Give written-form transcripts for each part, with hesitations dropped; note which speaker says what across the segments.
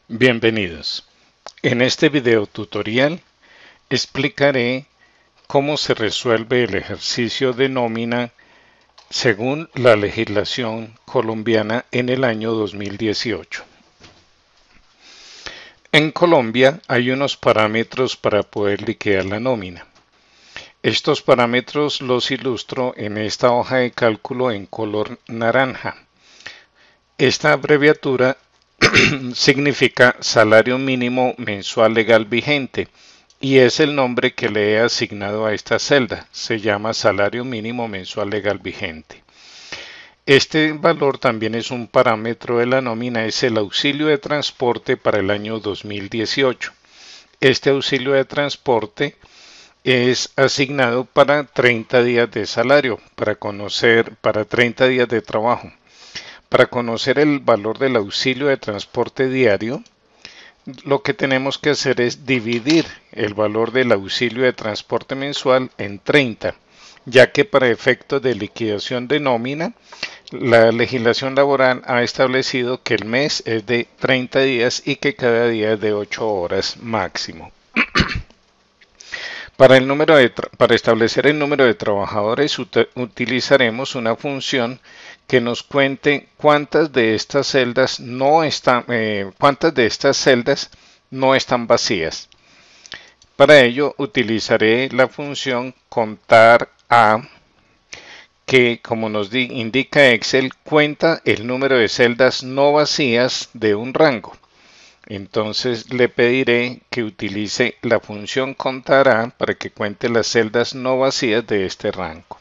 Speaker 1: Bienvenidos. En este video tutorial explicaré cómo se resuelve el ejercicio de nómina según la legislación colombiana en el año 2018. En Colombia hay unos parámetros para poder liquidar la nómina. Estos parámetros los ilustro en esta hoja de cálculo en color naranja. Esta abreviatura significa salario mínimo mensual legal vigente y es el nombre que le he asignado a esta celda. Se llama salario mínimo mensual legal vigente. Este valor también es un parámetro de la nómina, es el auxilio de transporte para el año 2018. Este auxilio de transporte es asignado para 30 días de salario, para 30 días de trabajo. Para conocer el valor del auxilio de transporte diario, lo que tenemos que hacer es dividir el valor del auxilio de transporte mensual en 30, ya que para efectos de liquidación de nómina, la legislación laboral ha establecido que el mes es de 30 días y que cada día es de 8 horas máximo. Para establecer el número de trabajadores utilizaremos una función que nos cuente cuántas de estas celdas no están vacías. Para ello utilizaré la función contar a, que como nos indica Excel, cuenta el número de celdas no vacías de un rango. Entonces le pediré que utilice la función contará para que cuente las celdas no vacías de este rango.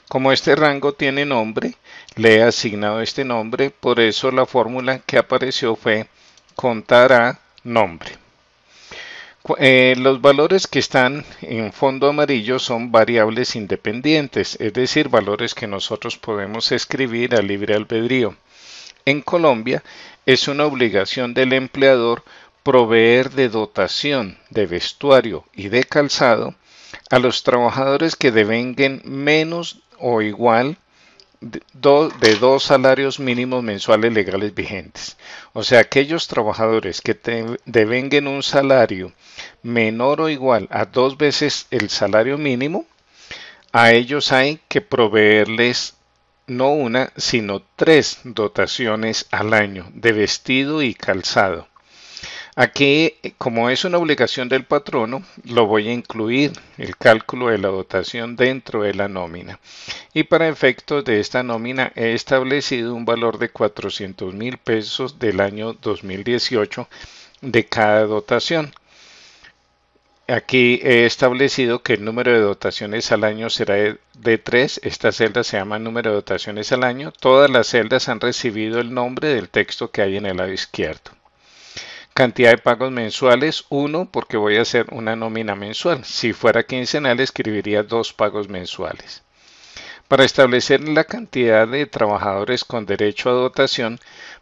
Speaker 1: Como este rango tiene nombre, le he asignado este nombre, por eso la fórmula que apareció fue contará nombre. Los valores que están en fondo amarillo son variables independientes, es decir, valores que nosotros podemos escribir a libre albedrío. En Colombia es una obligación del empleador proveer de dotación de vestuario y de calzado a los trabajadores que devenguen menos o igual de dos salarios mínimos mensuales legales vigentes. O sea, aquellos trabajadores que devenguen un salario menor o igual a 2 veces el salario mínimo, a ellos hay que proveerles no una, sino 3 dotaciones al año de vestido y calzado. Aquí, como es una obligación del patrono, lo voy a incluir el cálculo de la dotación dentro de la nómina. Y para efectos de esta nómina he establecido un valor de 400.000 pesos del año 2018 de cada dotación. Aquí he establecido que el número de dotaciones al año será de 3. Esta celda se llama número de dotaciones al año. Todas las celdas han recibido el nombre del texto que hay en el lado izquierdo. Cantidad de pagos mensuales, 1, porque voy a hacer una nómina mensual. Si fuera quincenal, escribiría 2 pagos mensuales. Para establecer la cantidad de trabajadores con derecho a dotación,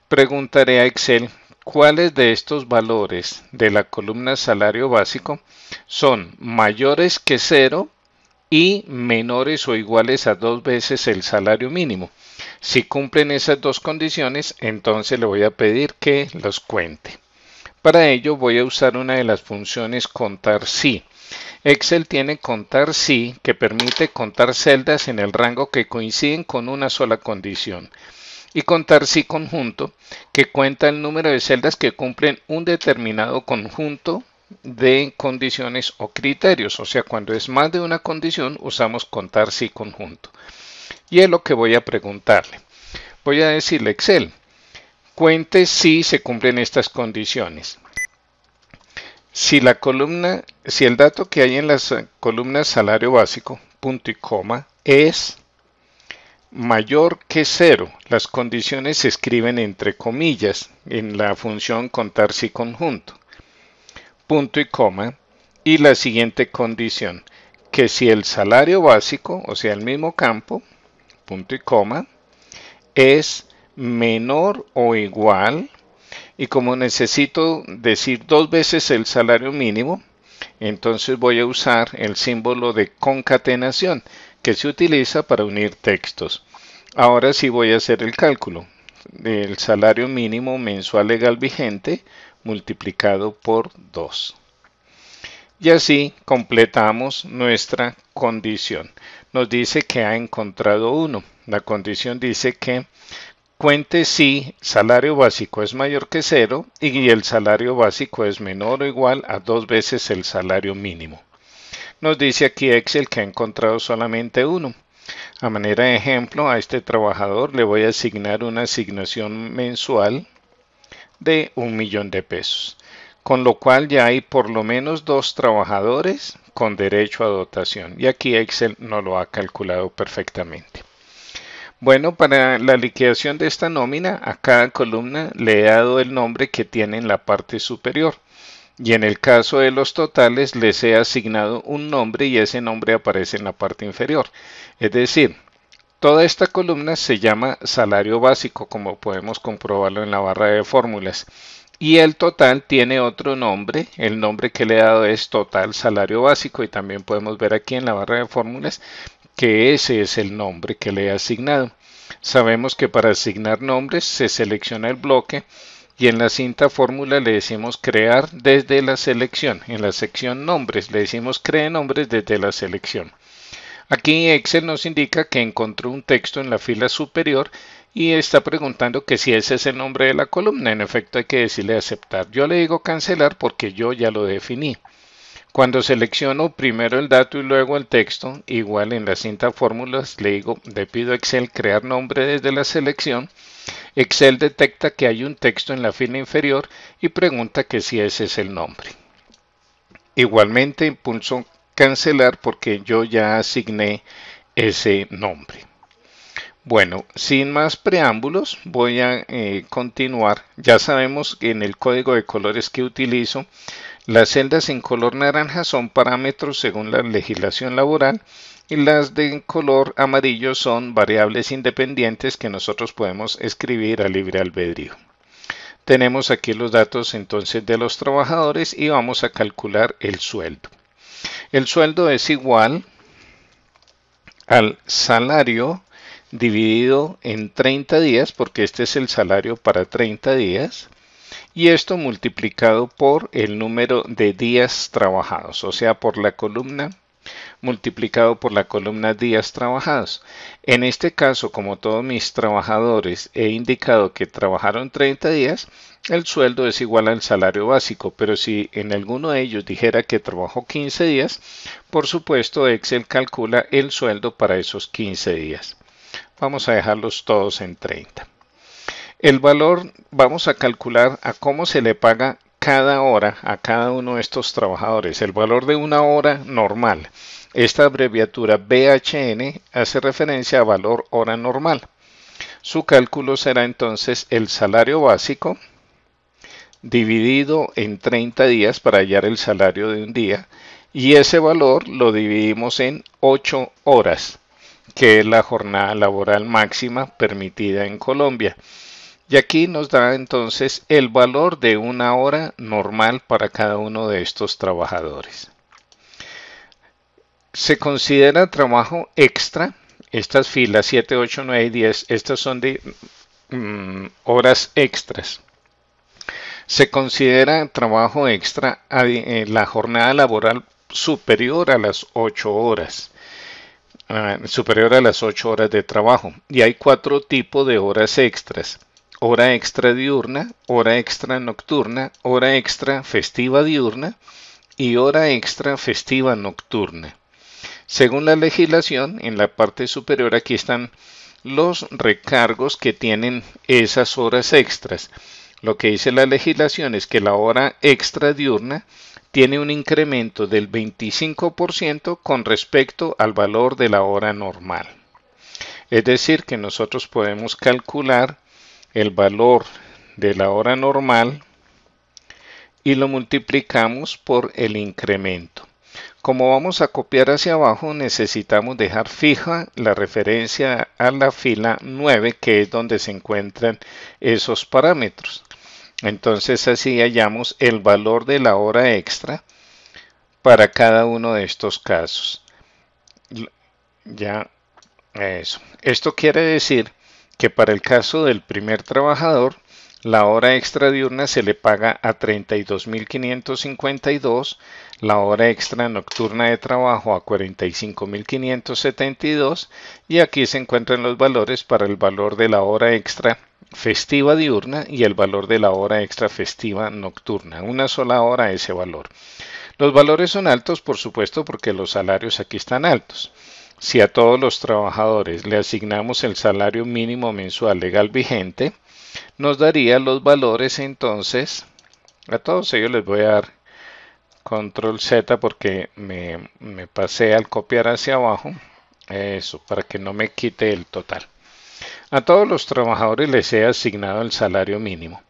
Speaker 1: preguntaré a Excel cuáles de estos valores de la columna salario básico son mayores que 0 y menores o iguales a 2 veces el salario mínimo. Si cumplen esas dos condiciones, entonces le voy a pedir que los cuente. Para ello voy a usar una de las funciones contar si. Excel tiene contar si, que permite contar celdas en el rango que coinciden con una sola condición, y contar si conjunto, que cuenta el número de celdas que cumplen un determinado conjunto de condiciones o criterios. O sea, cuando es más de una condición usamos contar si conjunto. Y es lo que voy a preguntarle. Voy a decirle Excel, cuente si se cumplen estas condiciones. Si el dato que hay en las columnas salario básico, punto y coma, es mayor que 0, las condiciones se escriben entre comillas en la función contar si conjunto, punto y coma, y la siguiente condición, que si el salario básico, o sea el mismo campo, punto y coma, es menor o igual, y como necesito decir 2 veces el salario mínimo, entonces voy a usar el símbolo de concatenación que se utiliza para unir textos. Ahora sí voy a hacer el cálculo. del salario mínimo mensual legal vigente multiplicado por 2. Y así completamos nuestra condición. Nos dice que ha encontrado 1. La condición dice que cuente si salario básico es mayor que 0 y el salario básico es menor o igual a 2 veces el salario mínimo. Nos dice aquí Excel que ha encontrado solamente 1. A manera de ejemplo, a este trabajador le voy a asignar una asignación mensual de 1.000.000 de pesos, con lo cual ya hay por lo menos 2 trabajadores con derecho a dotación, y aquí Excel nos lo ha calculado perfectamente. Bueno, para la liquidación de esta nómina, a cada columna le he dado el nombre que tiene en la parte superior, y en el caso de los totales les he asignado un nombre y ese nombre aparece en la parte inferior. Es decir, toda esta columna se llama salario básico, como podemos comprobarlo en la barra de fórmulas. Y el total tiene otro nombre, el nombre que le he dado es total salario básico, y también podemos ver aquí en la barra de fórmulas que ese es el nombre que le he asignado. Sabemos que para asignar nombres se selecciona el bloque y en la cinta fórmula le decimos crear desde la selección. En la sección nombres le decimos cree nombres desde la selección. Aquí Excel nos indica que encontró un texto en la fila superior y está preguntando que si ese es el nombre de la columna. En efecto, hay que decirle aceptar. Yo le digo cancelar porque yo ya lo definí. Cuando selecciono primero el dato y luego el texto, igual en la cinta fórmulas le pido a Excel crear nombre desde la selección. Excel detecta que hay un texto en la fila inferior y pregunta que si ese es el nombre. Igualmente pulso cancelar porque yo ya asigné ese nombre. Bueno, sin más preámbulos, voy a continuar. Ya sabemos que en el código de colores que utilizo, las celdas en color naranja son parámetros según la legislación laboral y las de color amarillo son variables independientes que nosotros podemos escribir a libre albedrío. Tenemos aquí los datos entonces de los trabajadores y vamos a calcular el sueldo. El sueldo es igual al salario dividido en 30 días, porque este es el salario para 30 días, y esto multiplicado por el número de días trabajados, o sea, por la columna multiplicado por la columna días trabajados. En este caso, como todos mis trabajadores he indicado que trabajaron 30 días, el sueldo es igual al salario básico, pero si en alguno de ellos dijera que trabajó 15 días, por supuesto Excel calcula el sueldo para esos 15 días. Vamos a dejarlos todos en 30. El valor vamos a calcular a cómo se le paga cada hora a cada uno de estos trabajadores. El valor de una hora normal. Esta abreviatura BHN hace referencia a valor hora normal. Su cálculo será entonces el salario básico dividido en 30 días para hallar el salario de un día, y ese valor lo dividimos en 8 horas, que es la jornada laboral máxima permitida en Colombia. Y aquí nos da entonces el valor de una hora normal para cada uno de estos trabajadores. Se considera trabajo extra. Estas filas 7, 8, 9 y 10, estas son de horas extras. Se considera trabajo extra la jornada laboral superior a las 8 horas. Superior a las 8 horas de trabajo. Y hay 4 tipos de horas extras. Hora extra diurna, hora extra nocturna, hora extra festiva diurna y hora extra festiva nocturna. Según la legislación, en la parte superior aquí están los recargos que tienen esas horas extras. Lo que dice la legislación es que la hora extra diurna tiene un incremento del 25% con respecto al valor de la hora normal. Es decir, que nosotros podemos calcular el valor de la hora normal y lo multiplicamos por el incremento. Como vamos a copiar hacia abajo, necesitamos dejar fija la referencia a la fila 9, que es donde se encuentran esos parámetros. Entonces así hallamos el valor de la hora extra para cada uno de estos casos. Ya eso. Esto quiere decir que para el caso del primer trabajador, la hora extra diurna se le paga a 32.552, la hora extra nocturna de trabajo a 45.572 y aquí se encuentran los valores para el valor de la hora extra festiva diurna y el valor de la hora extra festiva nocturna. Una sola hora ese valor. Los valores son altos, por supuesto, porque los salarios aquí están altos. Si a todos los trabajadores le asignamos el salario mínimo mensual legal vigente, nos daría los valores entonces, a todos ellos les voy a dar control Z porque me pasé al copiar hacia abajo, eso, para que no me quite el total. A todos los trabajadores les he asignado el salario mínimo.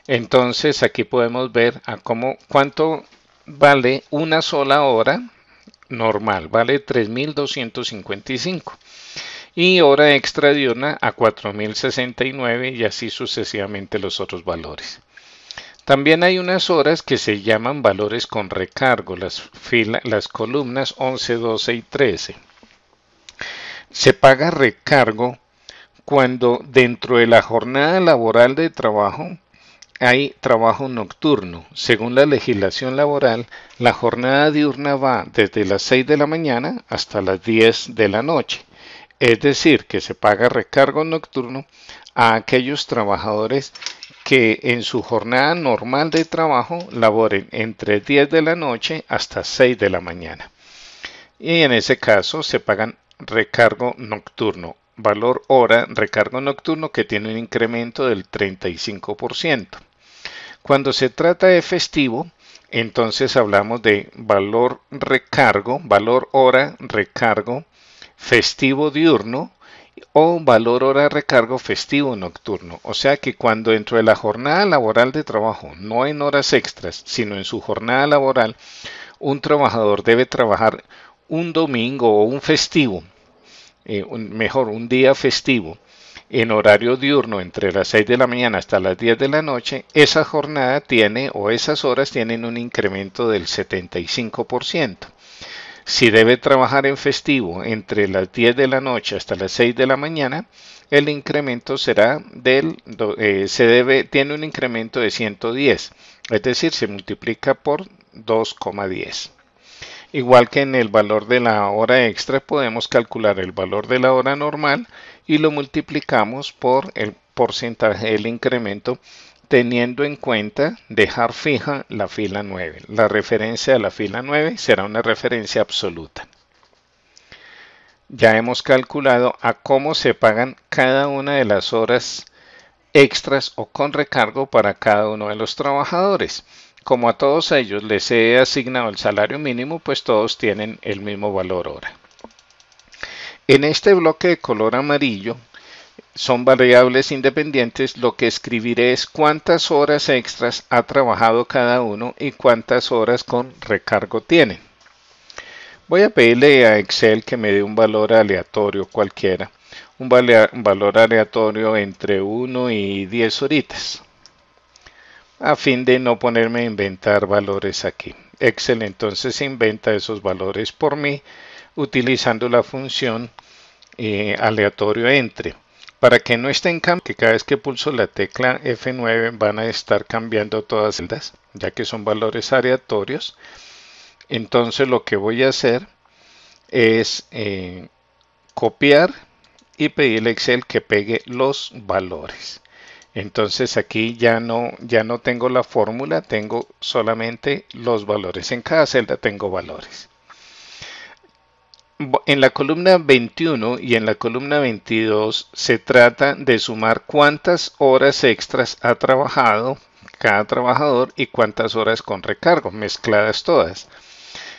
Speaker 1: Entonces aquí podemos ver cuánto vale una sola hora normal, vale 3.255 y hora extra diurna a 4.069 y así sucesivamente los otros valores. También hay unas horas que se llaman valores con recargo, las columnas 11, 12 y 13. Se paga recargo cuando dentro de la jornada laboral de trabajo hay trabajo nocturno. Según la legislación laboral, la jornada diurna va desde las 6 de la mañana hasta las 10 de la noche. Es decir, que se paga recargo nocturno a aquellos trabajadores que en su jornada normal de trabajo laboren entre 10 de la noche hasta 6 de la mañana. Y en ese caso se pagan recargo nocturno. Valor hora, recargo nocturno que tiene un incremento del 35%. Cuando se trata de festivo, entonces hablamos de valor recargo, valor hora recargo festivo diurno o valor hora recargo festivo nocturno. O sea que cuando dentro de la jornada laboral de trabajo, no en horas extras, sino en su jornada laboral, un trabajador debe trabajar un domingo o un festivo, un día festivo, en horario diurno entre las 6 de la mañana hasta las 10 de la noche, esa jornada tiene o esas horas tienen un incremento del 75%. Si debe trabajar en festivo entre las 10 de la noche hasta las 6 de la mañana, el incremento será tiene un incremento de 110, es decir, se multiplica por 2,10. Igual que en el valor de la hora extra, podemos calcular el valor de la hora normal y lo multiplicamos por el porcentaje del incremento, teniendo en cuenta dejar fija la fila 9. La referencia a la fila 9 será una referencia absoluta. Ya hemos calculado a cómo se pagan cada una de las horas extras o con recargo para cada uno de los trabajadores. Como a todos ellos les he asignado el salario mínimo, pues todos tienen el mismo valor hora. En este bloque de color amarillo son variables independientes. Lo que escribiré es cuántas horas extras ha trabajado cada uno y cuántas horas con recargo tienen. Voy a pedirle a Excel que me dé un valor aleatorio cualquiera. Un valor aleatorio entre 1 y 10 horitas, a fin de no ponerme a inventar valores aquí. Excel entonces inventa esos valores por mí utilizando la función aleatorio entre. Para que no estén cambiando, que cada vez que pulso la tecla F9 van a estar cambiando todas las celdas, ya que son valores aleatorios. Entonces lo que voy a hacer es copiar y pedirle a Excel que pegue los valores. Entonces aquí ya no tengo la fórmula, tengo solamente los valores. En cada celda tengo valores. En la columna 21 y en la columna 22 se trata de sumar cuántas horas extras ha trabajado cada trabajador y cuántas horas con recargo, mezcladas todas.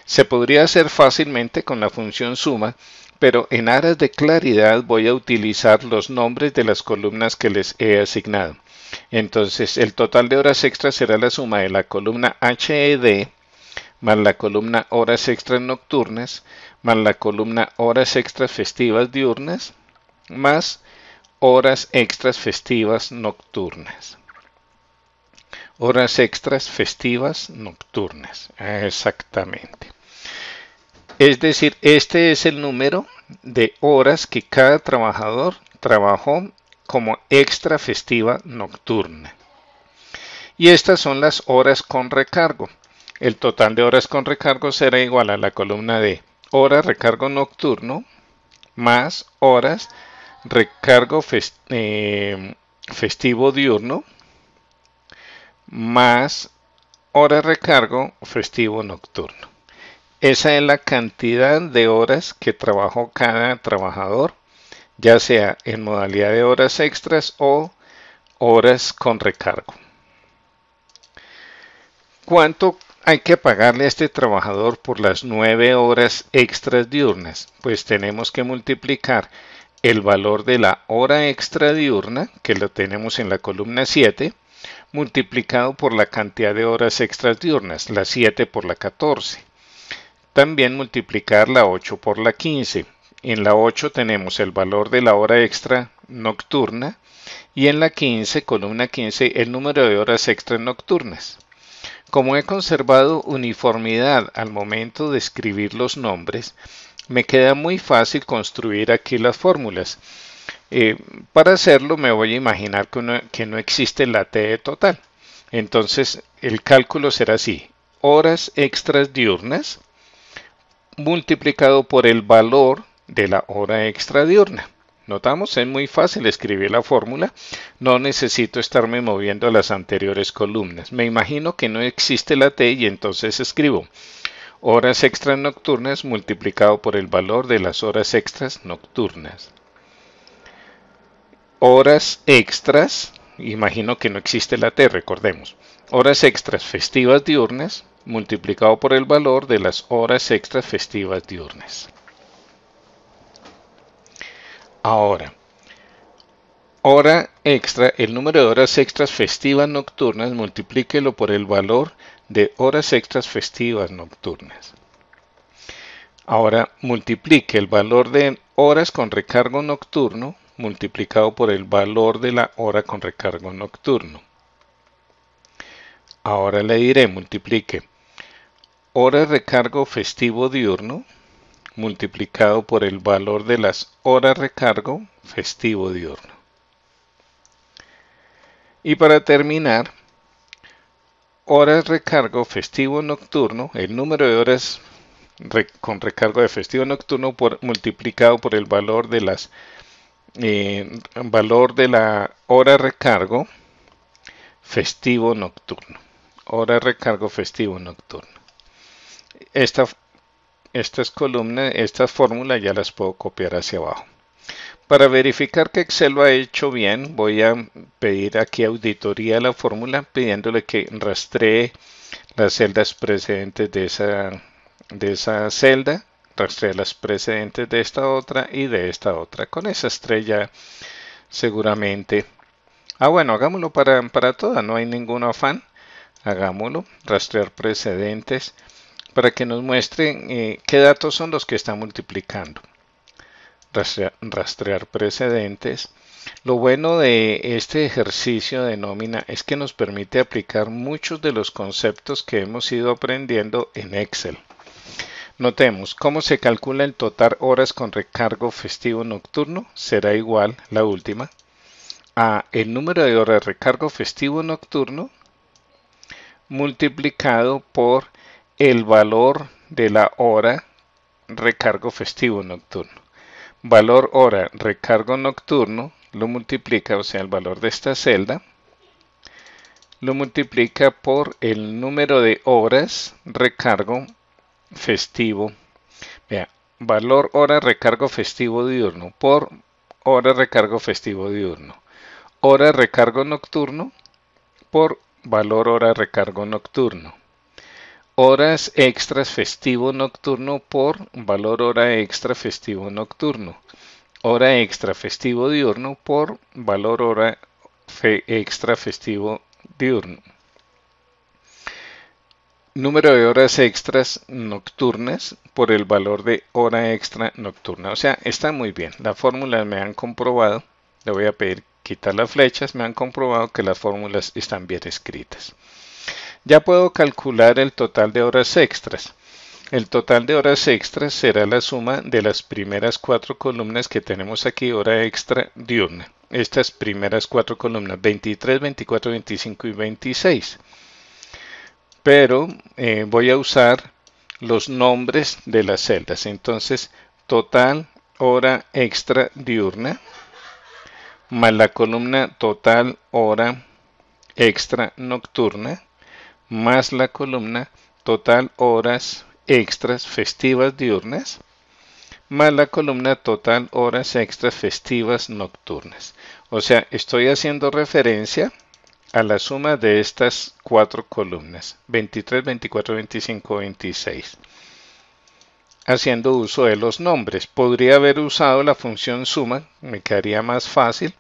Speaker 1: Se podría hacer fácilmente con la función suma, pero en aras de claridad voy a utilizar los nombres de las columnas que les he asignado. Entonces el total de horas extras será la suma de la columna HED más la columna horas extras nocturnas más la columna horas extras festivas diurnas más horas extras festivas nocturnas. Horas extras festivas nocturnas, exactamente. Es decir, este es el número de horas que cada trabajador trabajó como extra festiva nocturna. Y estas son las horas con recargo. El total de horas con recargo será igual a la columna de horas recargo nocturno más horas recargo festivo diurno más horas recargo festivo nocturno. Esa es la cantidad de horas que trabajó cada trabajador, ya sea en modalidad de horas extras o horas con recargo. ¿Cuánto hay que pagarle a este trabajador por las 9 horas extras diurnas? Pues tenemos que multiplicar el valor de la hora extra diurna, que lo tenemos en la columna 7, multiplicado por la cantidad de horas extras diurnas, la 7 por la 14. También multiplicar la 8 por la 15. En la 8 tenemos el valor de la hora extra nocturna y en la 15, columna 15, el número de horas extras nocturnas. Como he conservado uniformidad al momento de escribir los nombres, me queda muy fácil construir aquí las fórmulas. Para hacerlo me voy a imaginar que no existe la T total. Entonces el cálculo será así: horas extras diurnas multiplicado por el valor de la hora extra diurna. Notamos, es muy fácil escribir la fórmula, no necesito estarme moviendo a las anteriores columnas. Me imagino que no existe la T y entonces escribo horas extras nocturnas multiplicado por el valor de las horas extras nocturnas. Horas extras, imagino que no existe la T, recordemos. Horas extras festivas diurnas multiplicado por el valor de las horas extras festivas diurnas. Ahora, hora extra, el número de horas extras festivas nocturnas, multiplíquelo por el valor de horas extras festivas nocturnas. Ahora multiplique el valor de horas con recargo nocturno multiplicado por el valor de la hora con recargo nocturno. Ahora le diré, multiplique horas recargo festivo diurno multiplicado por el valor de las horas recargo festivo diurno. Y para terminar, horas recargo festivo nocturno, el número de horas con recargo de festivo nocturno multiplicado por el valor de las valor de la hora recargo festivo nocturno. Hora recargo festivo nocturno. Estas columnas, estas fórmulas ya las puedo copiar hacia abajo. Para verificar que Excel lo ha hecho bien, voy a pedir aquí auditoría a la fórmula, pidiéndole que rastree las celdas precedentes de esa celda, rastree las precedentes de esta otra y de esta otra. Con esa estrella seguramente. Bueno, hagámoslo para todas, no hay ningún afán. Hagámoslo, rastrear precedentes, para que nos muestre qué datos son los que está multiplicando. Rastrear precedentes. Lo bueno de este ejercicio de nómina es que nos permite aplicar muchos de los conceptos que hemos ido aprendiendo en Excel. Notemos cómo se calcula el total horas con recargo festivo nocturno. Será igual, la última, a el número de horas recargo festivo nocturno multiplicado por el valor de la hora recargo festivo nocturno. Valor hora recargo nocturno lo multiplica, o sea, el valor de esta celda, lo multiplica por el número de horas recargo festivo. Vea, valor hora recargo festivo diurno por hora recargo festivo diurno. Hora recargo nocturno por valor hora recargo nocturno. Horas extras festivo nocturno por valor hora extra festivo nocturno. Hora extra festivo diurno por valor hora extra festivo diurno. Número de horas extras nocturnas por el valor de hora extra nocturna. O sea, está muy bien. Las fórmulas me han comprobado. Le voy a pedir quitar las flechas. Me han comprobado que las fórmulas están bien escritas. Ya puedo calcular el total de horas extras. El total de horas extras será la suma de las primeras 4 columnas que tenemos aquí, hora extra diurna. estas primeras cuatro columnas, 23, 24, 25 y 26. Pero voy a usar los nombres de las celdas. Entonces, total hora extra diurna más la columna total hora extra nocturna más la columna total horas extras festivas diurnas más la columna total horas extras festivas nocturnas. O sea, estoy haciendo referencia a la suma de estas cuatro columnas, 23, 24, 25, 26. Haciendo uso de los nombres. Podría haber usado la función suma, me quedaría más fácil,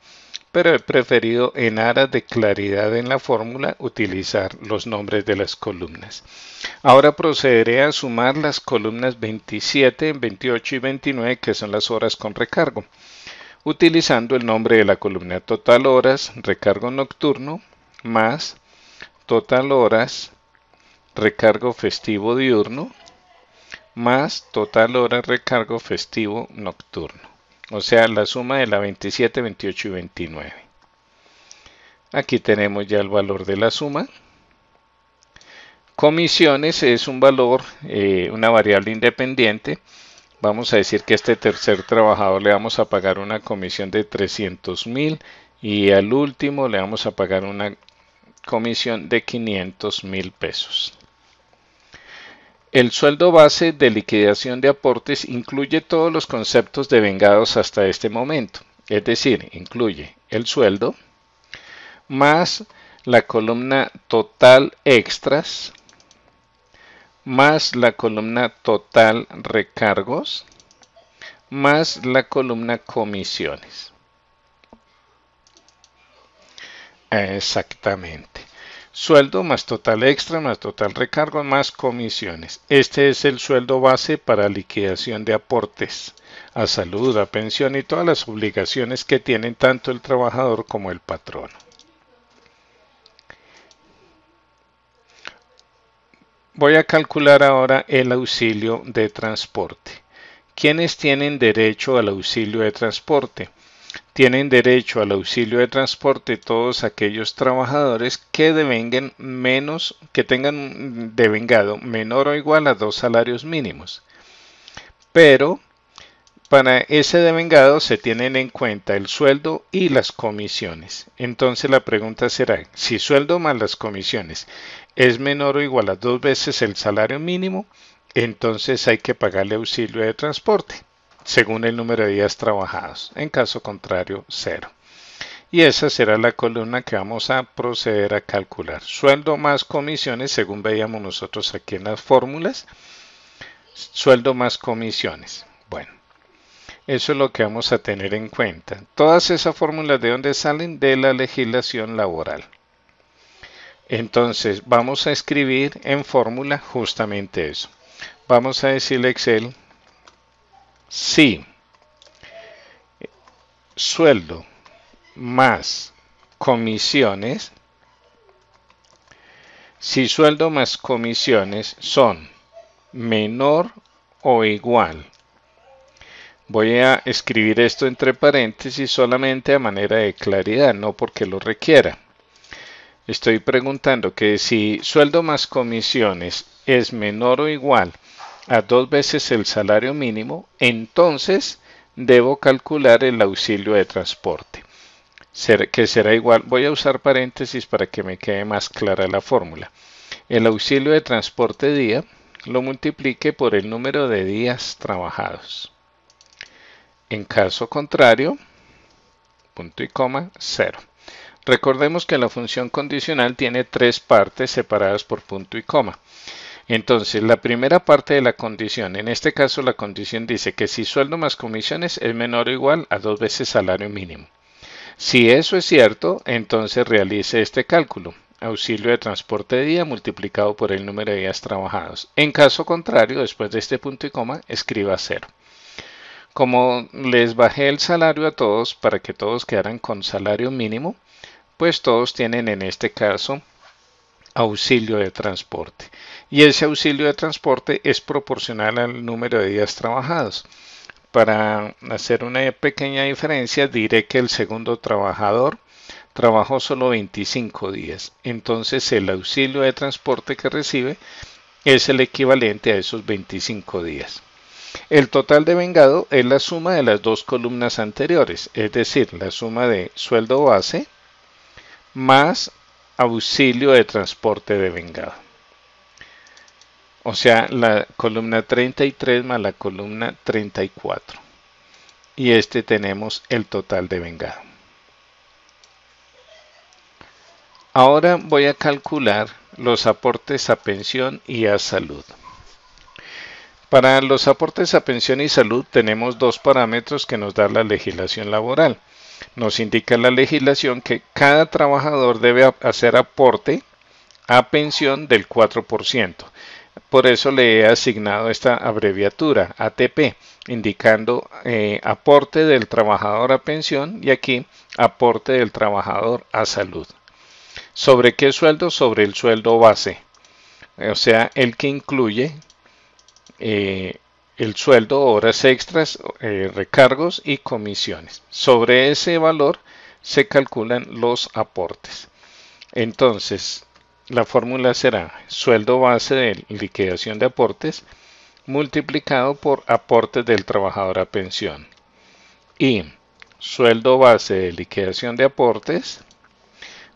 Speaker 1: pero he preferido en aras de claridad en la fórmula utilizar los nombres de las columnas. Ahora procederé a sumar las columnas 27, 28 y 29, que son las horas con recargo, utilizando el nombre de la columna total horas, recargo nocturno, más total horas, recargo festivo diurno, más total horas recargo festivo nocturno. O sea, la suma de la 27, 28 y 29. Aquí tenemos ya el valor de la suma. Comisiones es un valor, una variable independiente. Vamos a decir que a este tercer trabajador le vamos a pagar una comisión de 300,000 y al último le vamos a pagar una comisión de 500,000 pesos. El sueldo base de liquidación de aportes incluye todos los conceptos devengados hasta este momento, es decir, incluye el sueldo más la columna total extras más la columna total recargos más la columna comisiones. Exactamente. Sueldo más total extra más total recargo más comisiones. Este es el sueldo base para liquidación de aportes a salud, a pensión y todas las obligaciones que tienen tanto el trabajador como el patrono. Voy a calcular ahora el auxilio de transporte. ¿Quiénes tienen derecho al auxilio de transporte? Tienen derecho al auxilio de transporte todos aquellos trabajadores que devengan que tengan devengado menor o igual a 2 salarios mínimos. Pero para ese devengado se tienen en cuenta el sueldo y las comisiones. Entonces la pregunta será, si sueldo más las comisiones es menor o igual a 2 veces el salario mínimo, entonces hay que pagarle auxilio de transporte según el número de días trabajados, en caso contrario 0. Y esa será la columna que vamos a proceder a calcular. Sueldo más comisiones, según veíamos nosotros aquí en las fórmulas, sueldo más comisiones. Bueno, eso es lo que vamos a tener en cuenta. Todas esas fórmulas, ¿de dónde salen? De la legislación laboral. Entonces, vamos a escribir en fórmula justamente eso. Vamos a decirle a Excel, si sueldo más comisiones, si sueldo más comisiones son menor o igual. Voy a escribir esto entre paréntesis solamente a manera de claridad, no porque lo requiera. Estoy preguntando que si sueldo más comisiones es menor o igual a 2 veces el salario mínimo, entonces debo calcular el auxilio de transporte, que será igual. Voy a usar paréntesis para que me quede más clara la fórmula. El auxilio de transporte día lo multiplique por el número de días trabajados. En caso contrario, punto y coma, 0. Recordemos que la función condicional tiene 3 partes separadas por punto y coma. Entonces, la primera parte de la condición, en este caso la condición dice que si sueldo más comisiones es menor o igual a 2 veces salario mínimo. Si eso es cierto, entonces realice este cálculo. Auxilio de transporte de día multiplicado por el número de días trabajados. En caso contrario, después de este punto y coma, escriba 0. Como les bajé el salario a todos para que todos quedaran con salario mínimo, pues todos tienen en este caso auxilio de transporte. Y ese auxilio de transporte es proporcional al número de días trabajados. para hacer una pequeña diferencia, diré que el segundo trabajador trabajó solo 25 días. Entonces el auxilio de transporte que recibe es el equivalente a esos 25 días. El total de vengado es la suma de las dos columnas anteriores, es decir, la suma de sueldo base más auxilio de transporte de vengado. O sea, la columna 33 más la columna 34. Y tenemos el total de vengado. Ahora voy a calcular los aportes a pensión y a salud. Para los aportes a pensión y salud tenemos dos parámetros que nos da la legislación laboral. Nos indica la legislación que cada trabajador debe hacer aporte a pensión del 4%. Por eso le he asignado esta abreviatura ATP, indicando aporte del trabajador a pensión y aquí aporte del trabajador a salud. ¿Sobre qué sueldo? Sobre el sueldo base, o sea, el que incluye el sueldo, horas extras, recargos y comisiones. Sobre ese valor se calculan los aportes. Entonces, la fórmula será sueldo base de liquidación de aportes multiplicado por aportes del trabajador a pensión y sueldo base de liquidación de aportes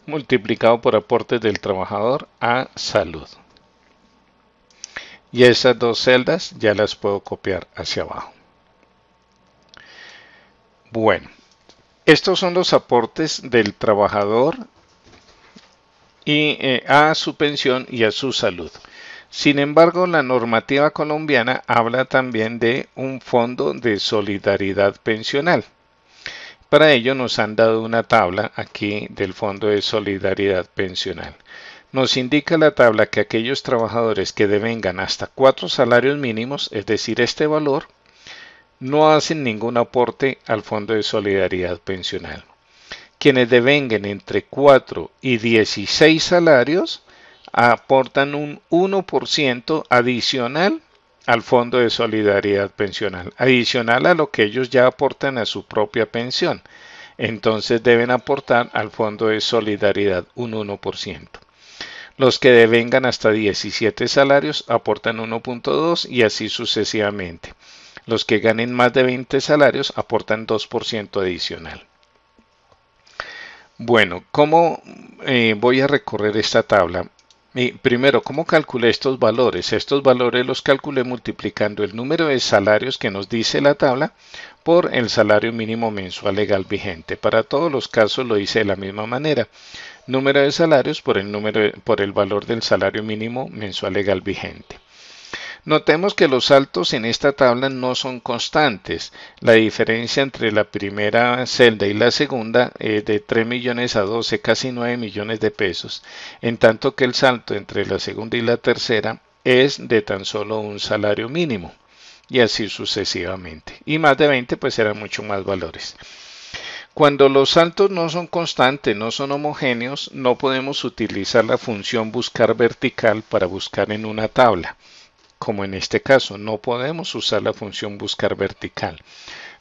Speaker 1: multiplicado por aportes del trabajador a salud. Y esas dos celdas ya las puedo copiar hacia abajo. Bueno, estos son los aportes del trabajador y a su pensión y a su salud. Sin embargo, la normativa colombiana habla también de un fondo de solidaridad pensional. Para ello nos han dado una tabla aquí del Fondo de Solidaridad Pensional. Nos indica la tabla que aquellos trabajadores que devengan hasta 4 salarios mínimos, es decir, este valor, no hacen ningún aporte al Fondo de Solidaridad Pensional. Quienes devenguen entre 4 y 16 salarios aportan un 1% adicional al Fondo de Solidaridad Pensional, adicional a lo que ellos ya aportan a su propia pensión. Entonces deben aportar al Fondo de Solidaridad un 1%. Los que devengan hasta 17 salarios aportan 1.2 y así sucesivamente. Los que ganen más de 20 salarios aportan 2% adicional. Bueno, ¿cómo voy a recorrer esta tabla? Primero, ¿cómo calculé estos valores? Estos valores los calculé multiplicando el número de salarios que nos dice la tabla por el salario mínimo mensual legal vigente. Para todos los casos lo hice de la misma manera. Número de salarios por el valor del salario mínimo mensual legal vigente. Notemos que los saltos en esta tabla no son constantes. La diferencia entre la primera celda y la segunda es de 3 millones a 12, casi 9 millones de pesos, en tanto que el salto entre la segunda y la tercera es de tan solo un salario mínimo, y así sucesivamente. Y más de 20 pues serán mucho más valores. Cuando los saltos no son constantes, no son homogéneos, no podemos utilizar la función buscar vertical para buscar en una tabla. Como en este caso, no podemos usar la función buscar vertical.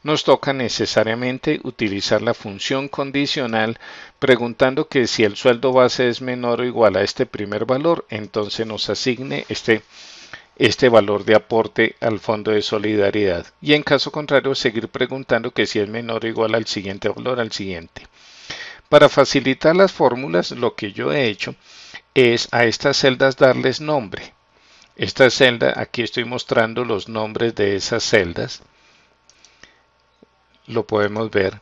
Speaker 1: Nos toca necesariamente utilizar la función condicional preguntando que si el sueldo base es menor o igual a este primer valor, entonces nos asigne este valor de aporte al Fondo de Solidaridad. Y en caso contrario, seguir preguntando que si es menor o igual al siguiente valor, al siguiente. Para facilitar las fórmulas, lo que yo he hecho es a estas celdas darles nombre. Esta celda, aquí estoy mostrando los nombres de esas celdas. Lo podemos ver.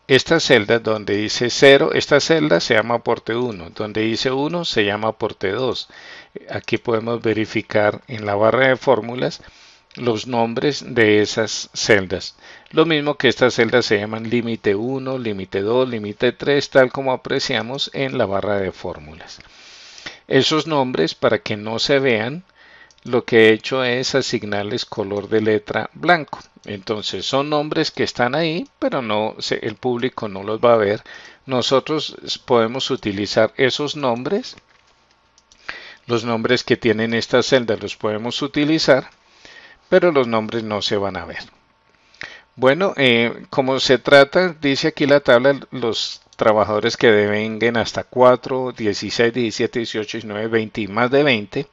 Speaker 1: Esta celda donde dice 0, esta celda se llama aporte 1. Donde dice 1 se llama aporte 2. Aquí podemos verificar en la barra de fórmulas los nombres de esas celdas. Lo mismo que estas celdas se llaman límite 1, límite 2, límite 3, tal como apreciamos en la barra de fórmulas. Esos nombres, para que no se vean, lo que he hecho es asignarles color de letra blanco. Entonces son nombres que están ahí, pero el público no los va a ver. Nosotros podemos utilizar esos nombres. Los nombres que tienen estas celdas los podemos utilizar, pero los nombres no se van a ver. Bueno, como se trata, dice aquí la tabla, los trabajadores que devenguen hasta 4, 16, 17, 18, 19, 20 y más de 20,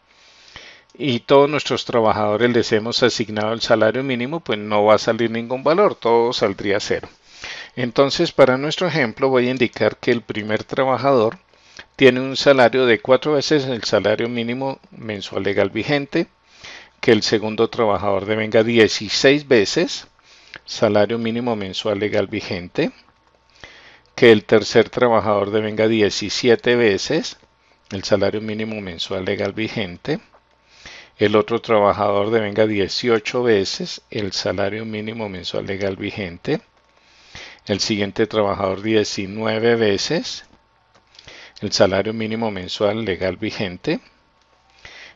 Speaker 1: y todos nuestros trabajadores les hemos asignado el salario mínimo, pues no va a salir ningún valor, todo saldría cero. Entonces, para nuestro ejemplo, voy a indicar que el primer trabajador tiene un salario de 4 veces el salario mínimo mensual legal vigente, que el segundo trabajador devenga 16 veces salario mínimo mensual legal vigente, que el tercer trabajador devenga 17 veces el salario mínimo mensual legal vigente, el otro trabajador devenga 18 veces el salario mínimo mensual legal vigente, el siguiente trabajador 19 veces el salario mínimo mensual legal vigente,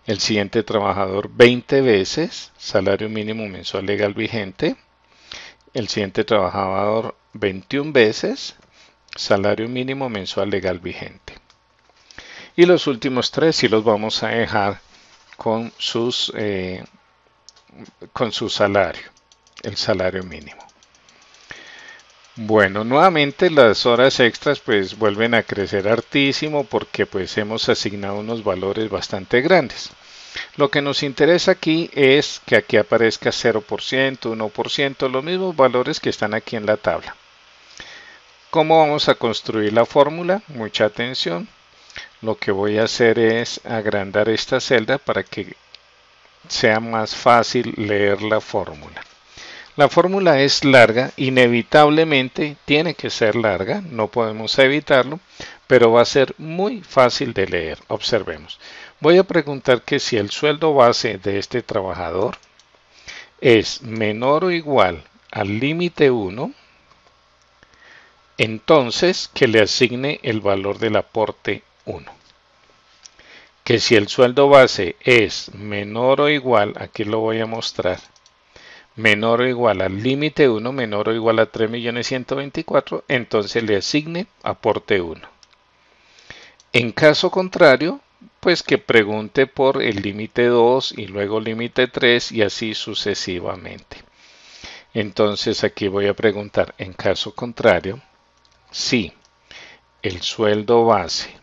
Speaker 1: el siguiente trabajador 20 veces salario mínimo mensual legal vigente, el siguiente trabajador 21 veces salario mínimo mensual legal vigente. Y los últimos tres sí los vamos a dejar con con su salario, el salario mínimo. Bueno, nuevamente las horas extras pues vuelven a crecer hartísimo porque pues hemos asignado unos valores bastante grandes. Lo que nos interesa aquí es que aquí aparezca 0%, 1%, los mismos valores que están aquí en la tabla. ¿Cómo vamos a construir la fórmula? Mucha atención. Lo que voy a hacer es agrandar esta celda para que sea más fácil leer la fórmula. La fórmula es larga, inevitablemente tiene que ser larga, no podemos evitarlo, pero va a ser muy fácil de leer. Observemos. Voy a preguntar que si el sueldo base de este trabajador es menor o igual al límite 1, entonces que le asigne el valor del aporte 1. Que si el sueldo base es menor o igual, aquí lo voy a mostrar, menor o igual al límite 1, menor o igual a 3.124.000, entonces le asigne aporte 1. En caso contrario, pues que pregunte por el límite 2 y luego límite 3 y así sucesivamente. Entonces aquí voy a preguntar, en caso contrario, si el sueldo base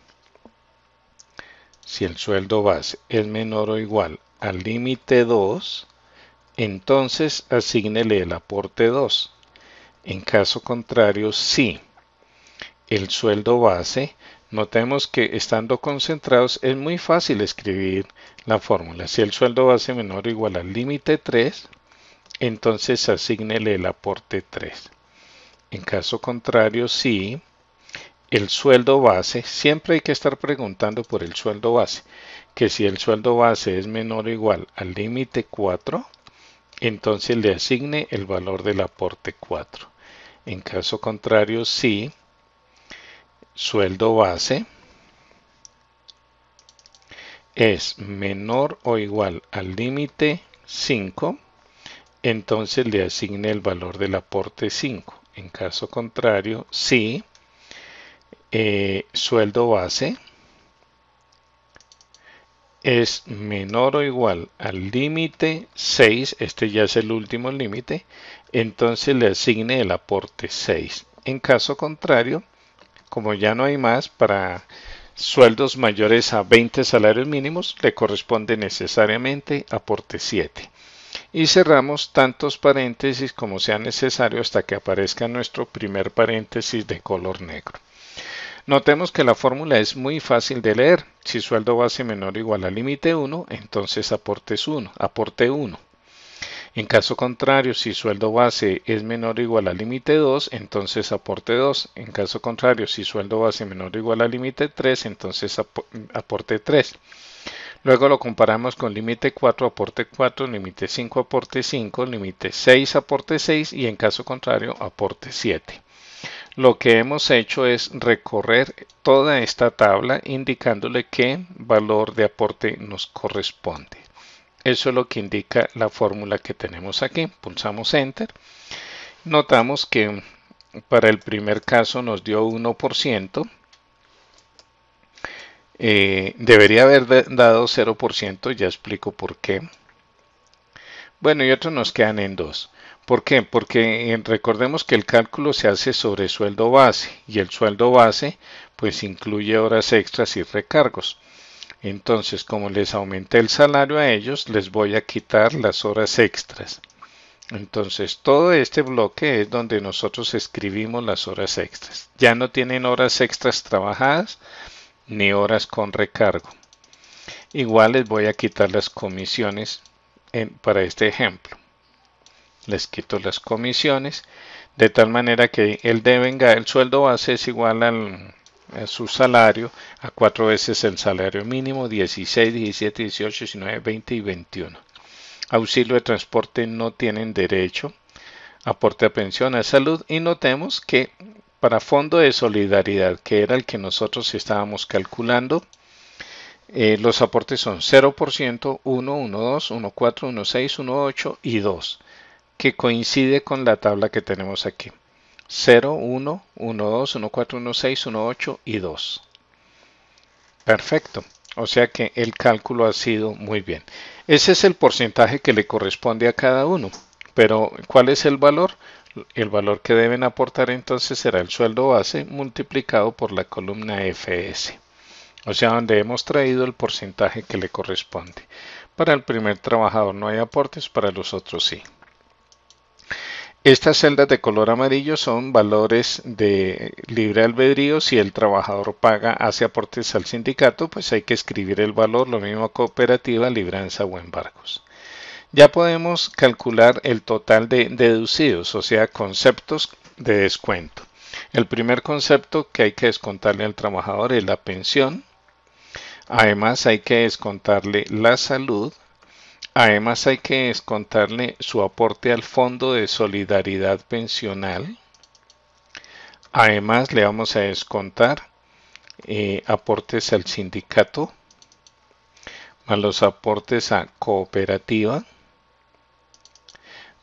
Speaker 1: es menor o igual al límite 2, entonces asígnele el aporte 2. En caso contrario, si el sueldo base, notemos que estando concentrados es muy fácil escribir la fórmula. Si el sueldo base menor o igual al límite 3, entonces asígnele el aporte 3. En caso contrario, si el sueldo base, siempre hay que estar preguntando por el sueldo base, que si el sueldo base es menor o igual al límite 4, entonces le asigne el valor del aporte 4. En caso contrario, si sueldo base es menor o igual al límite 5, entonces le asigne el valor del aporte 5. En caso contrario, si sueldo base es menor o igual al límite 6, este ya es el último límite, entonces le asigne el aporte 6. En caso contrario, como ya no hay más, para sueldos mayores a 20 salarios mínimos le corresponde necesariamente aporte 7. Y cerramos tantos paréntesis como sea necesario hasta que aparezca nuestro primer paréntesis de color negro. Notemos que la fórmula es muy fácil de leer. Si sueldo base menor o igual al límite 1, entonces aporte 1. En caso contrario, si sueldo base es menor o igual al límite 2, entonces aporte 2. En caso contrario, si sueldo base menor o igual al límite 3, entonces aporte 3. Luego lo comparamos con límite 4, aporte 4, límite 5, aporte 5, límite 6, aporte 6 y en caso contrario, aporte 7. Lo que hemos hecho es recorrer toda esta tabla indicándole qué valor de aporte nos corresponde. Eso es lo que indica la fórmula que tenemos aquí. Pulsamos Enter. Notamos que para el primer caso nos dio 1%. Debería haber dado 0%, ya explico por qué. Bueno, y otros nos quedan en 2. ¿Por qué? Porque recordemos que el cálculo se hace sobre sueldo base y el sueldo base pues incluye horas extras y recargos. Entonces, como les aumenté el salario a ellos, les voy a quitar las horas extras. Entonces, todo este bloque es donde nosotros escribimos las horas extras. Ya no tienen horas extras trabajadas ni horas con recargo. Igual les voy a quitar las comisiones para este ejemplo. Les quito las comisiones de tal manera que el sueldo base es igual a su salario a 4 veces el salario mínimo, 16, 17, 18, 19, 20 y 21. Auxilio de transporte no tienen derecho, aporte a pensión, a salud, y notemos que para fondo de solidaridad, que era el que nosotros estábamos calculando, los aportes son 0%, 1, 1, 2, 1, 4, 1, 6, 1, 8 y 2, que coincide con la tabla que tenemos aquí. 0, 1, 1, 2, 1, 4, 1, 6, 1, 8 y 2. Perfecto. O sea que el cálculo ha sido muy bien. Ese es el porcentaje que le corresponde a cada uno. Pero, ¿cuál es el valor? El valor que deben aportar entonces será el sueldo base multiplicado por la columna FS. O sea, donde hemos traído el porcentaje que le corresponde. Para el primer trabajador no hay aportes, para los otros sí. Estas celdas de color amarillo son valores de libre albedrío. Si el trabajador hace aportes al sindicato, pues hay que escribir el valor, lo mismo cooperativa, libranza o embargos. Ya podemos calcular el total de deducidos, o sea, conceptos de descuento. El primer concepto que hay que descontarle al trabajador es la pensión. Además hay que descontarle la salud. Además hay que descontarle su aporte al Fondo de Solidaridad Pensional. Además le vamos a descontar aportes al sindicato, más los aportes a cooperativa,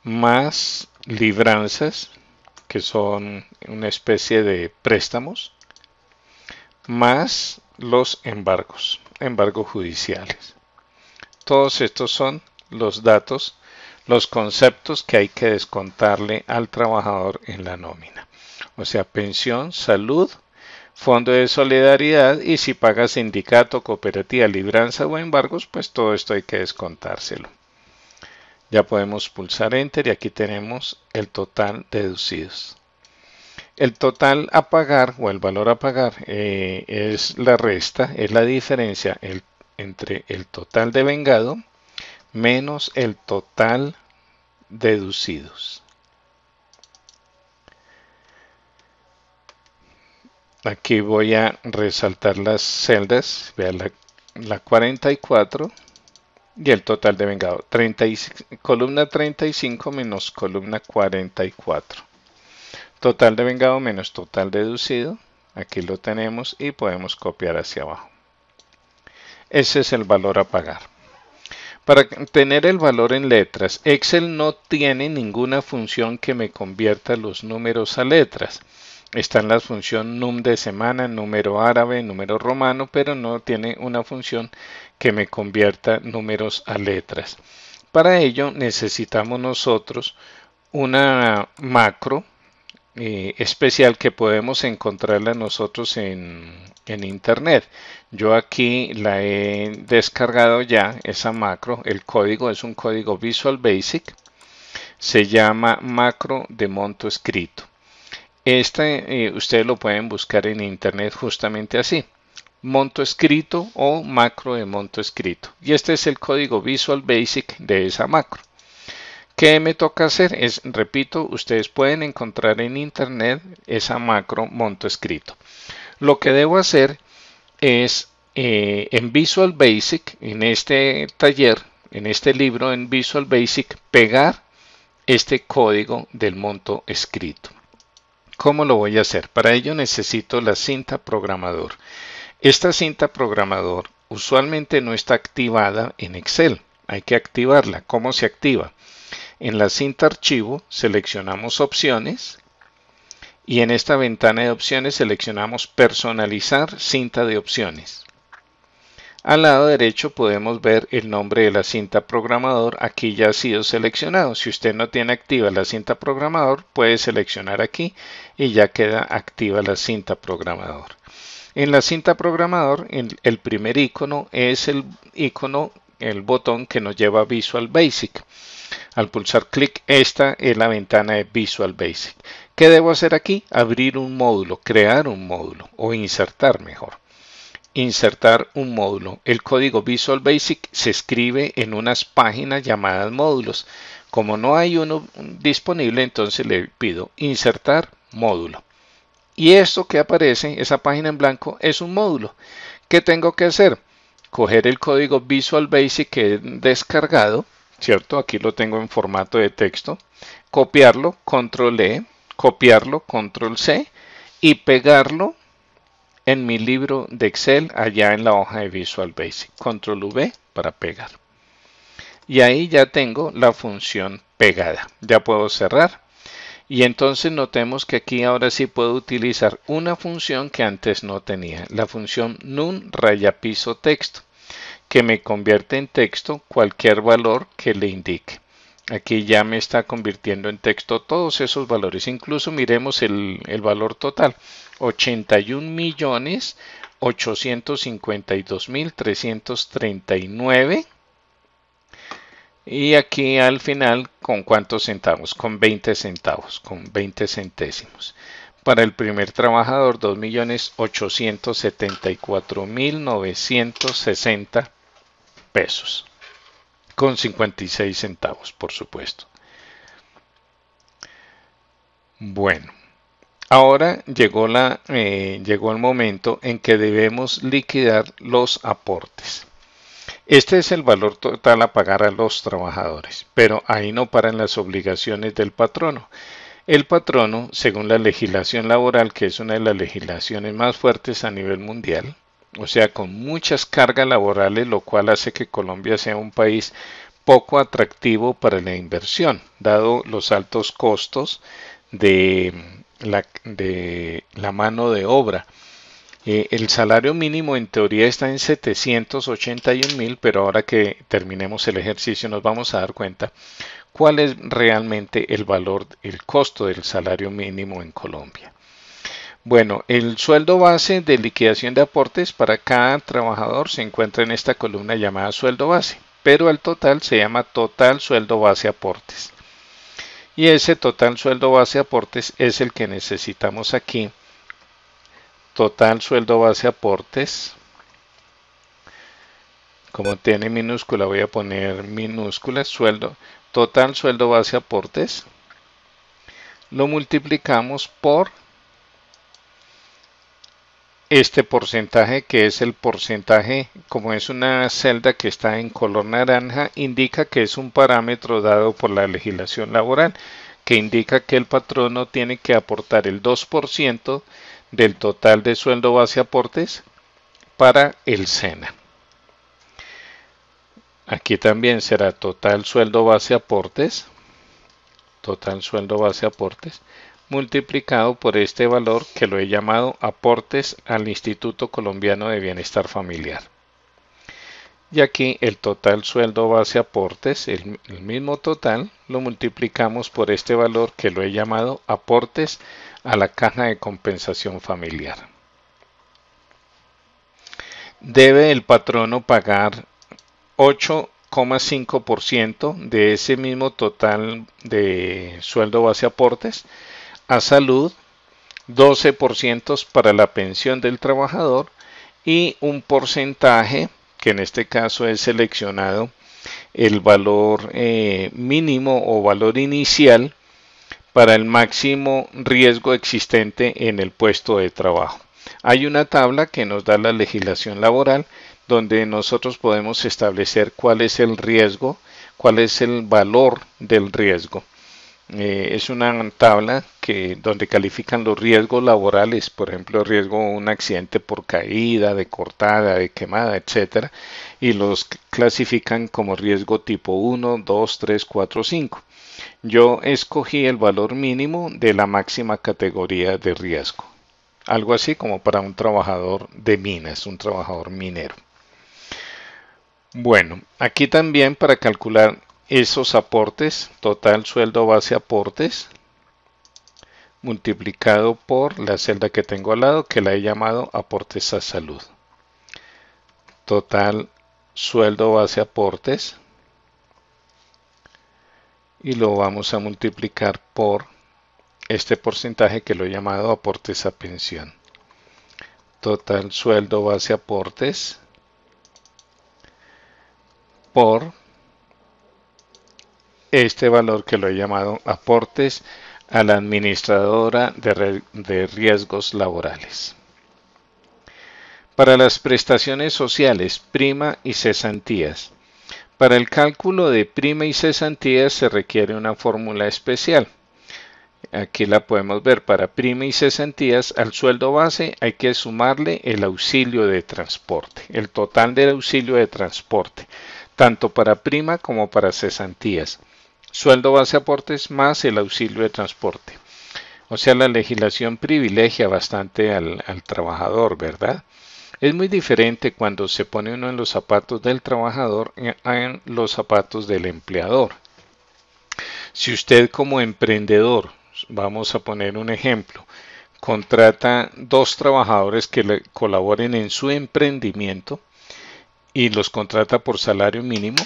Speaker 1: más libranzas, que son una especie de préstamos, más los embargos judiciales. Todos estos son los datos, los conceptos que hay que descontarle al trabajador en la nómina. O sea, pensión, salud, fondo de solidaridad, y si paga sindicato, cooperativa, libranza o embargos, pues todo esto hay que descontárselo. Ya podemos pulsar Enter y aquí tenemos el total deducidos. El total a pagar o el valor a pagar es la resta, es la diferencia entre el total de vengado menos el total deducidos. Aquí voy a resaltar las celdas, vean la 44 y el total de vengado, columna 35 menos columna 44. Total de vengado menos total deducido, aquí lo tenemos y podemos copiar hacia abajo. Ese es el valor a pagar. Para tener el valor en letras, Excel no tiene ninguna función que me convierta los números a letras. Están las funciones num de semana, número árabe, número romano, pero no tiene una función que me convierta números a letras. Para ello necesitamos nosotros una macro especial que podemos encontrarla nosotros en internet. Yo aquí la he descargado ya, esa macro. El código es un código Visual Basic, se llama macro de monto escrito. Ustedes lo pueden buscar en internet justamente así, monto escrito o macro de monto escrito, y este es el código Visual Basic de esa macro. ¿Qué me toca hacer? Repito, ustedes pueden encontrar en internet esa macro monto escrito. Lo que debo hacer es en Visual Basic, en este taller, en este libro en Visual Basic, pegar este código del monto escrito. ¿Cómo lo voy a hacer? Para ello necesito la cinta programador. Esta cinta programador usualmente no está activada en Excel. Hay que activarla. ¿Cómo se activa? En la cinta archivo seleccionamos opciones y en esta ventana de opciones seleccionamos personalizar cinta de opciones. Al lado derecho podemos ver el nombre de la cinta programador. Aquí ya ha sido seleccionado. Si usted no tiene activa la cinta programador, puede seleccionar aquí y ya queda activa la cinta programador. En la cinta programador, el primer icono es el icono, el botón que nos lleva a Visual Basic. Al pulsar clic, esta es la ventana de Visual Basic. ¿Qué debo hacer aquí? Abrir un módulo, crear un módulo o insertar mejor. Insertar un módulo. El código Visual Basic se escribe en unas páginas llamadas módulos. Como no hay uno disponible, entonces le pido insertar módulo. Y esto que aparece, esa página en blanco, es un módulo. ¿Qué tengo que hacer? Coger el código Visual Basic que he descargado, ¿cierto? Aquí lo tengo en formato de texto. Copiarlo, control E, copiarlo, control C y pegarlo en mi libro de Excel allá en la hoja de Visual Basic. Control V para pegar. Y ahí ya tengo la función pegada. Ya puedo cerrar. Y entonces notemos que aquí ahora sí puedo utilizar una función que antes no tenía. La función num raya piso texto, que me convierte en texto cualquier valor que le indique. Aquí ya me está convirtiendo en texto todos esos valores. Incluso miremos el valor total. 81.852.339. Y aquí al final, ¿con cuántos centavos? Con 20 centavos, con 20 centésimos. Para el primer trabajador, 2.874.960 pesos. Con 56 centavos, por supuesto. Bueno, ahora llegó el momento en que debemos liquidar los aportes. Este es el valor total a pagar a los trabajadores, pero ahí no paran las obligaciones del patrono. El patrono, según la legislación laboral, que es una de las legislaciones más fuertes a nivel mundial, o sea, con muchas cargas laborales, lo cual hace que Colombia sea un país poco atractivo para la inversión, dado los altos costos de la mano de obra. El salario mínimo en teoría está en 781.000, pero ahora que terminemos el ejercicio nos vamos a dar cuenta cuál es realmente el valor, el costo del salario mínimo en Colombia. Bueno, el sueldo base de liquidación de aportes para cada trabajador se encuentra en esta columna llamada sueldo base, pero el total se llama total sueldo base aportes. Y ese total sueldo base aportes es el que necesitamos aquí. Total sueldo base aportes. Como tiene minúscula voy a poner minúscula sueldo. Total sueldo base aportes. Lo multiplicamos por este porcentaje, que es el porcentaje, como es una celda que está en color naranja, indica que es un parámetro dado por la legislación laboral, que indica que el patrono tiene que aportar el 2% del total de sueldo base aportes para el SENA. Aquí también será total sueldo base aportes, multiplicado por este valor que lo he llamado aportes al Instituto Colombiano de Bienestar Familiar. Y aquí el total sueldo base aportes, el mismo total, lo multiplicamos por este valor que lo he llamado aportes a la caja de compensación familiar. Debe el patrono pagar 8,5% de ese mismo total de sueldo base aportes a salud, 12% para la pensión del trabajador y un porcentaje, que en este caso es seleccionado el valor mínimo o valor inicial para el máximo riesgo existente en el puesto de trabajo. Hay una tabla que nos da la legislación laboral donde nosotros podemos establecer cuál es el riesgo, cuál es el valor del riesgo. Es una tabla donde califican los riesgos laborales, por ejemplo, riesgo de un accidente por caída, de cortada, de quemada, etcétera, y los clasifican como riesgo tipo 1, 2, 3, 4, 5. Yo escogí el valor mínimo de la máxima categoría de riesgo, algo así como para un trabajador de minas, un trabajador minero. Bueno, aquí también para calcular esos aportes, total sueldo base aportes, multiplicado por la celda que tengo al lado, que la he llamado aportes a salud. Total sueldo base aportes, y lo vamos a multiplicar por este porcentaje que lo he llamado aportes a pensión. Total sueldo base aportes por este valor que lo he llamado aportes a la administradora de riesgos laborales. Para las prestaciones sociales, prima y cesantías. Para el cálculo de prima y cesantías se requiere una fórmula especial. Aquí la podemos ver. Para prima y cesantías, al sueldo base hay que sumarle el auxilio de transporte, el total del auxilio de transporte, tanto para prima como para cesantías. Sueldo base aportes más el auxilio de transporte. O sea, la legislación privilegia bastante al trabajador, ¿verdad? Es muy diferente cuando se pone uno en los zapatos del trabajador en los zapatos del empleador. Si usted como emprendedor, vamos a poner un ejemplo, contrata 2 trabajadores que le colaboren en su emprendimiento y los contrata por salario mínimo,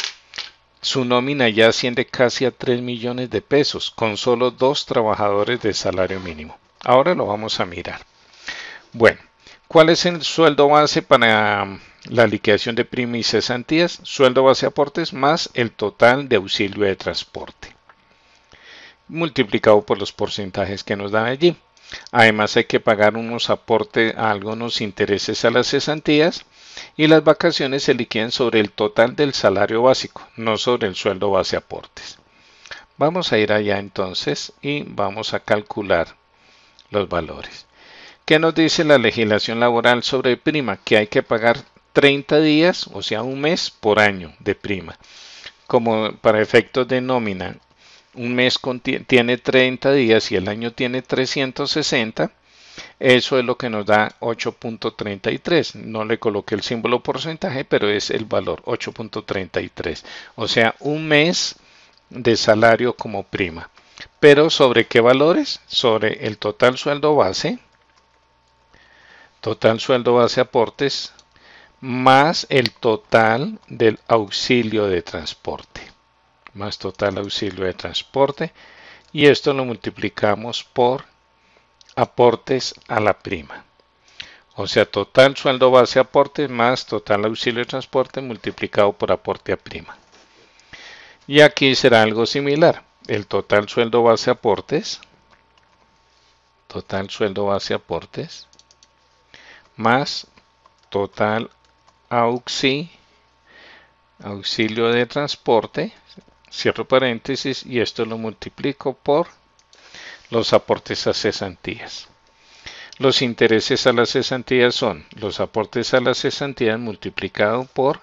Speaker 1: su nómina ya asciende casi a 3 millones de pesos con solo 2 trabajadores de salario mínimo. Ahora lo vamos a mirar. Bueno, ¿cuál es el sueldo base para la liquidación de prima y cesantías? Sueldo base aportes más el total de auxilio de transporte, multiplicado por los porcentajes que nos dan allí. Además hay que pagar unos aportes a algunos intereses a las cesantías, y las vacaciones se liquidan sobre el total del salario básico, no sobre el sueldo base aportes. Vamos a ir allá entonces y vamos a calcular los valores. ¿Qué nos dice la legislación laboral sobre prima? Que hay que pagar 30 días, o sea, un mes por año de prima. Como para efectos de nómina, un mes tiene 30 días y el año tiene 360, eso es lo que nos da 8.33. No le coloqué el símbolo porcentaje, pero es el valor 8.33. O sea, un mes de salario como prima. Pero ¿sobre qué valores? Sobre el total sueldo base aportes, más el total del auxilio de transporte. Más total auxilio de transporte. Y esto lo multiplicamos por aportes a la prima. O sea, total sueldo base aportes más total auxilio de transporte multiplicado por aporte a prima. Y aquí será algo similar. El total sueldo base aportes más total auxilio de transporte, cierro paréntesis, y esto lo multiplico por los aportes a cesantías. Los intereses a las cesantías son los aportes a las cesantías multiplicado por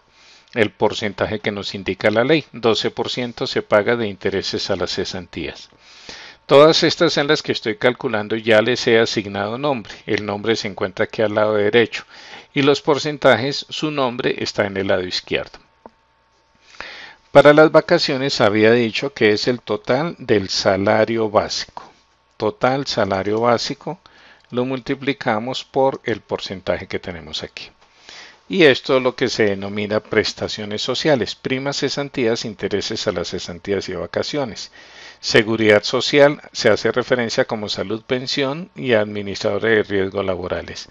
Speaker 1: el porcentaje que nos indica la ley. 12% se paga de intereses a las cesantías. Todas estas en las que estoy calculando ya les he asignado nombre. El nombre se encuentra aquí al lado derecho y los porcentajes, su nombre está en el lado izquierdo. Para las vacaciones había dicho que es el total del salario básico. Total salario básico lo multiplicamos por el porcentaje que tenemos aquí. Y esto es lo que se denomina prestaciones sociales, primas, cesantías, intereses a las cesantías y vacaciones. Seguridad social se hace referencia como salud, pensión y administradores de riesgos laborales.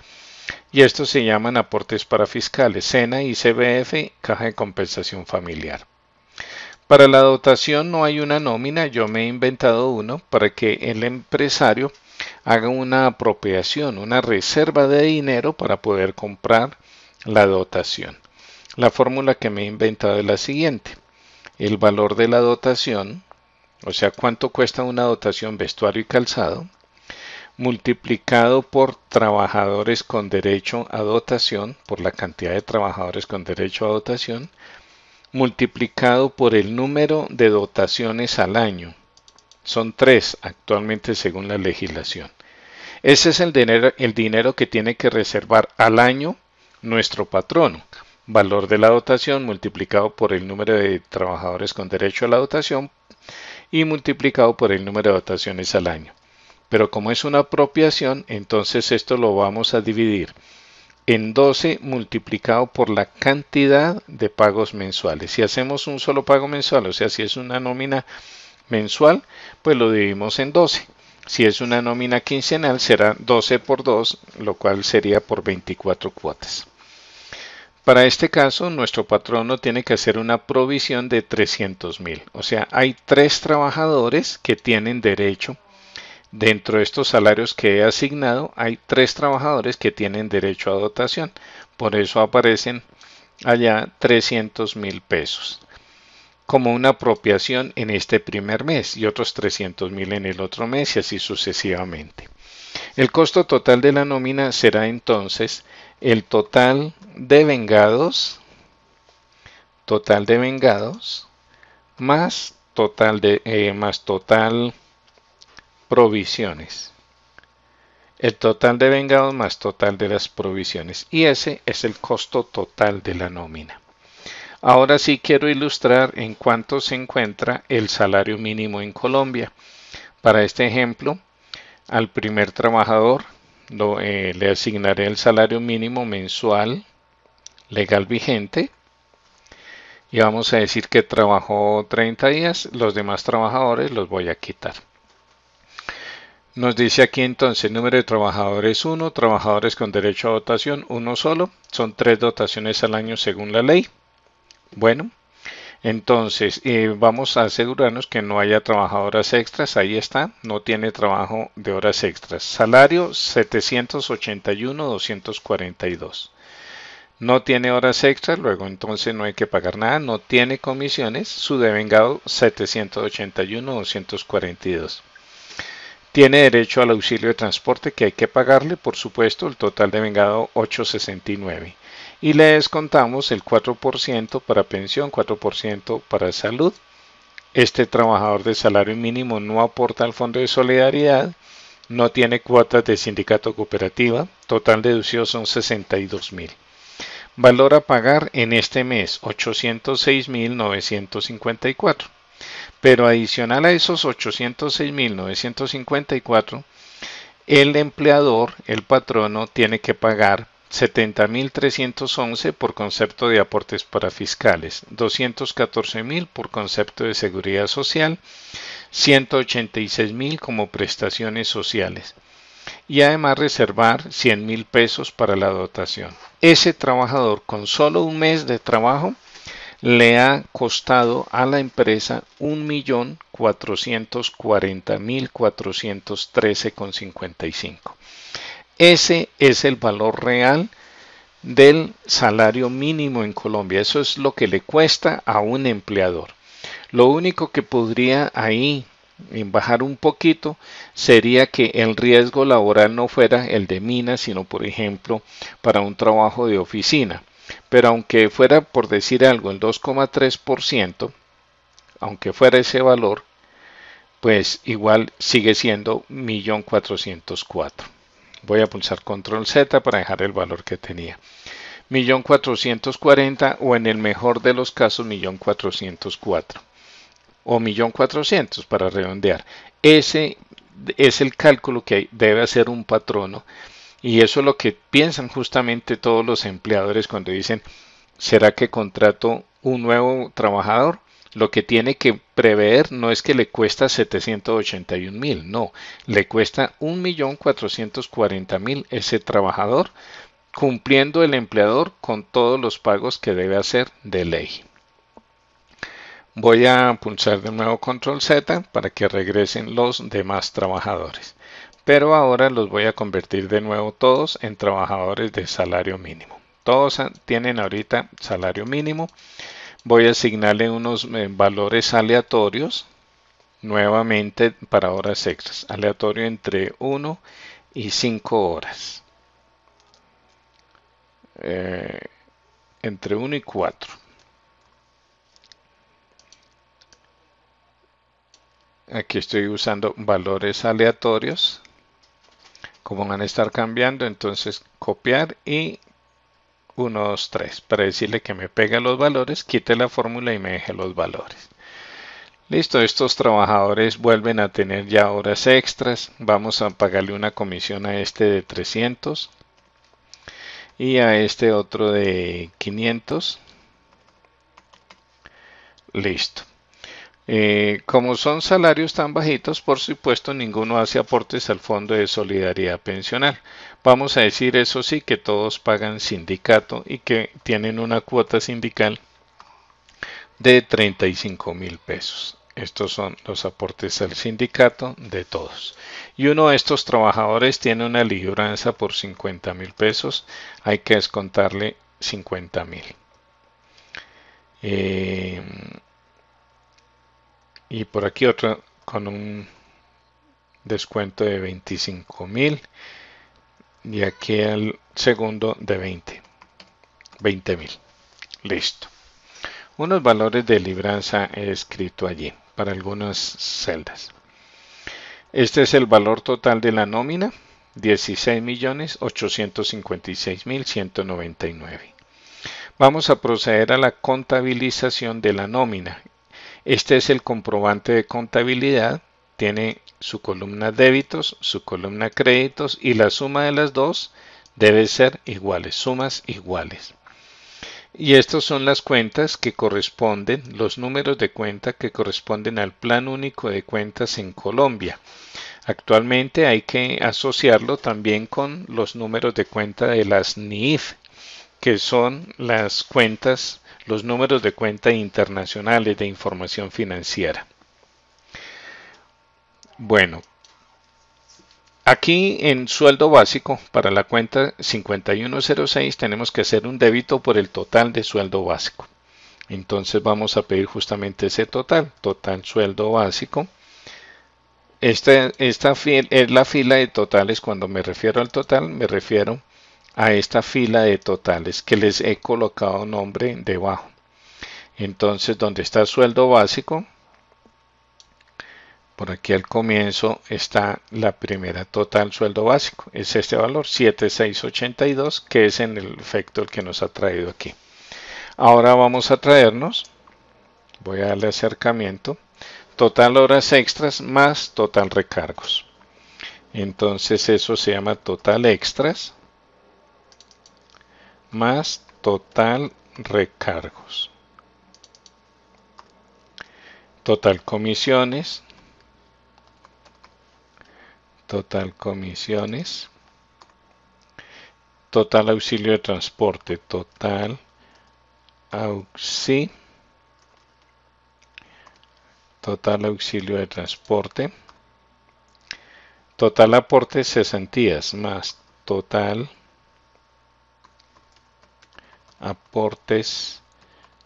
Speaker 1: Y estos se llaman aportes parafiscales, SENA y CBF, Caja de Compensación Familiar. Para la dotación no hay una nómina, yo me he inventado uno para que el empresario haga una apropiación, una reserva de dinero para poder comprar la dotación. La fórmula que me he inventado es la siguiente. El valor de la dotación, o sea, cuánto cuesta una dotación vestuario y calzado, multiplicado por trabajadores con derecho a dotación, por la cantidad de trabajadores con derecho a dotación, multiplicado por el número de dotaciones al año. Son 3 actualmente según la legislación. Ese es el dinero que tiene que reservar al año nuestro patrono. valor de la dotación multiplicado por el número de trabajadores con derecho a la dotación y multiplicado por el número de dotaciones al año. Pero como es una apropiación, entonces esto lo vamos a dividir en 12 multiplicado por la cantidad de pagos mensuales. Si hacemos un solo pago mensual, o sea, si es una nómina mensual, pues lo dividimos en 12. Si es una nómina quincenal, será 12 por 2, lo cual sería por 24 cuotas. Para este caso, nuestro patrono tiene que hacer una provisión de 300.000. O sea, hay 3 trabajadores que tienen derecho. Dentro de estos salarios que he asignado, hay 3 trabajadores que tienen derecho a dotación. Por eso aparecen allá 300.000 pesos como una apropiación en este primer mes y otros 300.000 en el otro mes y así sucesivamente. El costo total de la nómina será entonces el total de vengados más total provisiones. El total de vengados más total de las provisiones. Y ese es el costo total de la nómina. Ahora sí quiero ilustrar en cuánto se encuentra el salario mínimo en Colombia. Para este ejemplo, al primer trabajador le asignaré el salario mínimo mensual legal vigente. Y vamos a decir que trabajó 30 días, los demás trabajadores los voy a quitar. Nos dice aquí entonces número de trabajadores 1, trabajadores con derecho a dotación 1 solo, son 3 dotaciones al año según la ley. Bueno, entonces vamos a asegurarnos que no haya trabajadoras extras, ahí está, no tiene trabajo de horas extras. Salario 781.242. No tiene horas extras, luego entonces no hay que pagar nada, no tiene comisiones, su devengado 781.242. Tiene derecho al auxilio de transporte que hay que pagarle, por supuesto, el total devengado 869. Y le descontamos el 4% para pensión, 4% para salud. Este trabajador de salario mínimo no aporta al Fondo de Solidaridad, no tiene cuotas de sindicato cooperativa, total deducido son 62.000. Valor a pagar en este mes 806.954. Pero adicional a esos 806.954, el empleador, el patrono, tiene que pagar 70.311 por concepto de aportes para fiscales, 214.000 por concepto de seguridad social, 186.000 como prestaciones sociales y además reservar 100.000 pesos para la dotación. Ese trabajador con solo un mes de trabajo le ha costado a la empresa 1.440.413,55. Ese es el valor real del salario mínimo en Colombia. Eso es lo que le cuesta a un empleador. Lo único que podría ahí bajar un poquito sería que el riesgo laboral no fuera el de minas, sino por ejemplo para un trabajo de oficina. Pero aunque fuera, por decir algo, el 2,3%, aunque fuera ese valor, pues igual sigue siendo 1.404.000. Voy a pulsar control Z para dejar el valor que tenía. 1.440.000 o en el mejor de los casos 1.404.000 o 1.400.000 para redondear. Ese es el cálculo que debe hacer un patrono y eso es lo que piensan justamente todos los empleadores cuando dicen, ¿será que contrato un nuevo trabajador? Lo que tiene que prever no es que le cuesta 781.000, no, le cuesta 1.440.000 ese trabajador, cumpliendo el empleador con todos los pagos que debe hacer de ley. Voy a pulsar de nuevo control Z para que regresen los demás trabajadores. Pero ahora los voy a convertir de nuevo todos en trabajadores de salario mínimo. Todos tienen ahorita salario mínimo. Voy a asignarle unos valores aleatorios nuevamente para horas extras. Aleatorio entre 1 y 5 horas. Entre 1 y 4. Aquí estoy usando valores aleatorios. Como van a estar cambiando, entonces copiar y 1, 2, 3. Para decirle que me pega los valores, quite la fórmula y me deje los valores. Listo, estos trabajadores vuelven a tener ya horas extras. Vamos a pagarle una comisión a este de 300 y a este otro de 500. Listo. Como son salarios tan bajitos, por supuesto ninguno hace aportes al Fondo de Solidaridad Pensional. Vamos a decir eso sí que todos pagan sindicato y que tienen una cuota sindical de 35.000 pesos. Estos son los aportes al sindicato de todos. Y uno de estos trabajadores tiene una libranza por 50.000 pesos. Hay que descontarle 50.000. Y por aquí otro con un descuento de 25.000. Y aquí el segundo de 20.000. Listo. Unos valores de libranza he escrito allí para algunas celdas. Este es el valor total de la nómina, 16.856.199. Vamos a proceder a la contabilización de la nómina. Este es el comprobante de contabilidad. Tiene su columna débitos, su columna créditos y la suma de las dos debe ser iguales, sumas iguales. Y estas son las cuentas que corresponden, los números de cuenta que corresponden al Plan Único de Cuentas en Colombia. Actualmente hay que asociarlo también con los números de cuenta de las NIIF, que son las cuentas, los números de cuenta internacionales de información financiera. Bueno, aquí en sueldo básico, para la cuenta 5106 tenemos que hacer un débito por el total de sueldo básico. Entonces vamos a pedir justamente ese total sueldo básico. Esta es la fila de totales. Cuando me refiero al total, me refiero a esta fila de totales que les he colocado nombre debajo. Entonces, donde está sueldo básico, por aquí al comienzo está la primera total sueldo básico. Es este valor, 7.682, que es en el efecto el que nos ha traído aquí. Ahora vamos a traernos, voy a darle acercamiento, total horas extras más total recargos. Entonces eso se llama total extras más total recargos. Total comisiones. Total comisiones. Total auxilio de transporte. Total auxilio. Total auxilio de transporte. Total aporte cesantías más total aportes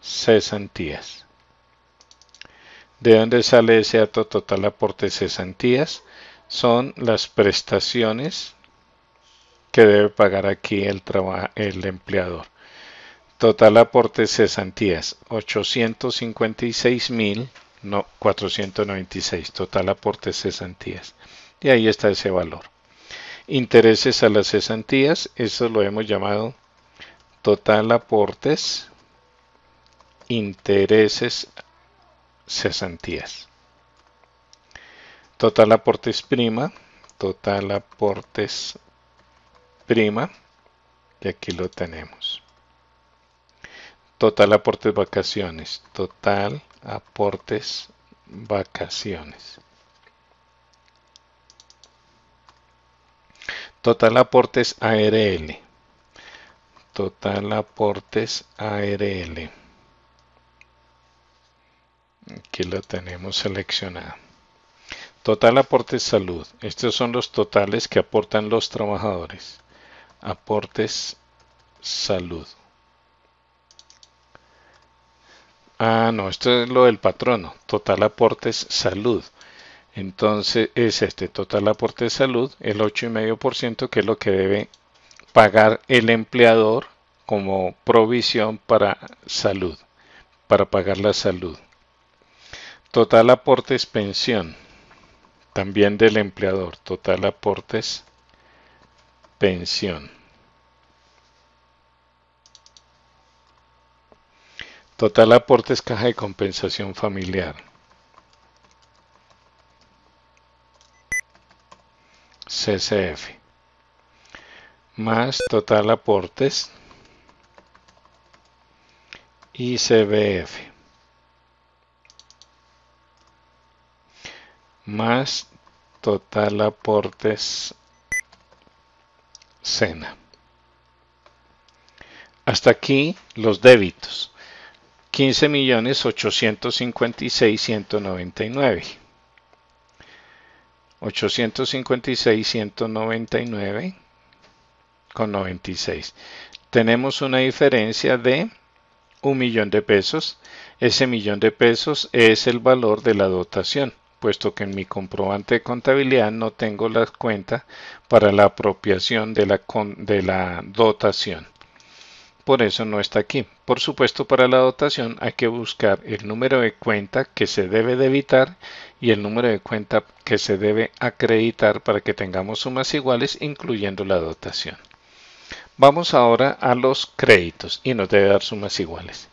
Speaker 1: cesantías. ¿De dónde sale ese dato total aporte cesantías? Son las prestaciones que debe pagar aquí el empleador. Total aporte cesantías 856.496. Total aporte cesantías. Y ahí está ese valor. Intereses a las cesantías, eso lo hemos llamado total aportes, intereses, cesantías. Total aportes prima, total aportes prima, y aquí lo tenemos. Total aportes vacaciones, total aportes vacaciones. Total aportes ARL. Total aportes ARL. Aquí lo tenemos seleccionado. Total aportes salud. Estos son los totales que aportan los trabajadores. Aportes salud. Ah, no, esto es lo del patrono. Total aportes salud. Entonces es este total aporte de salud, el 8,5%, que es lo que debe pagar el empleador como provisión para salud, para pagar la salud. Total aportes pensión, también del empleador. Total aportes pensión. Total aportes caja de compensación familiar. CCF. Más total aportes ICBF. Más total aportes SENA. Hasta aquí los débitos. 15.856.199. 856.199 con 96. Tenemos una diferencia de 1.000.000 de pesos. Ese millón de pesos es el valor de la dotación, puesto que en mi comprobante de contabilidad no tengo la cuenta para la apropiación de la dotación. Por eso no está aquí. Por supuesto, para la dotación hay que buscar el número de cuenta que se debe debitar y el número de cuenta que se debe acreditar para que tengamos sumas iguales, incluyendo la dotación. Vamos ahora a los créditos y nos debe dar sumas iguales.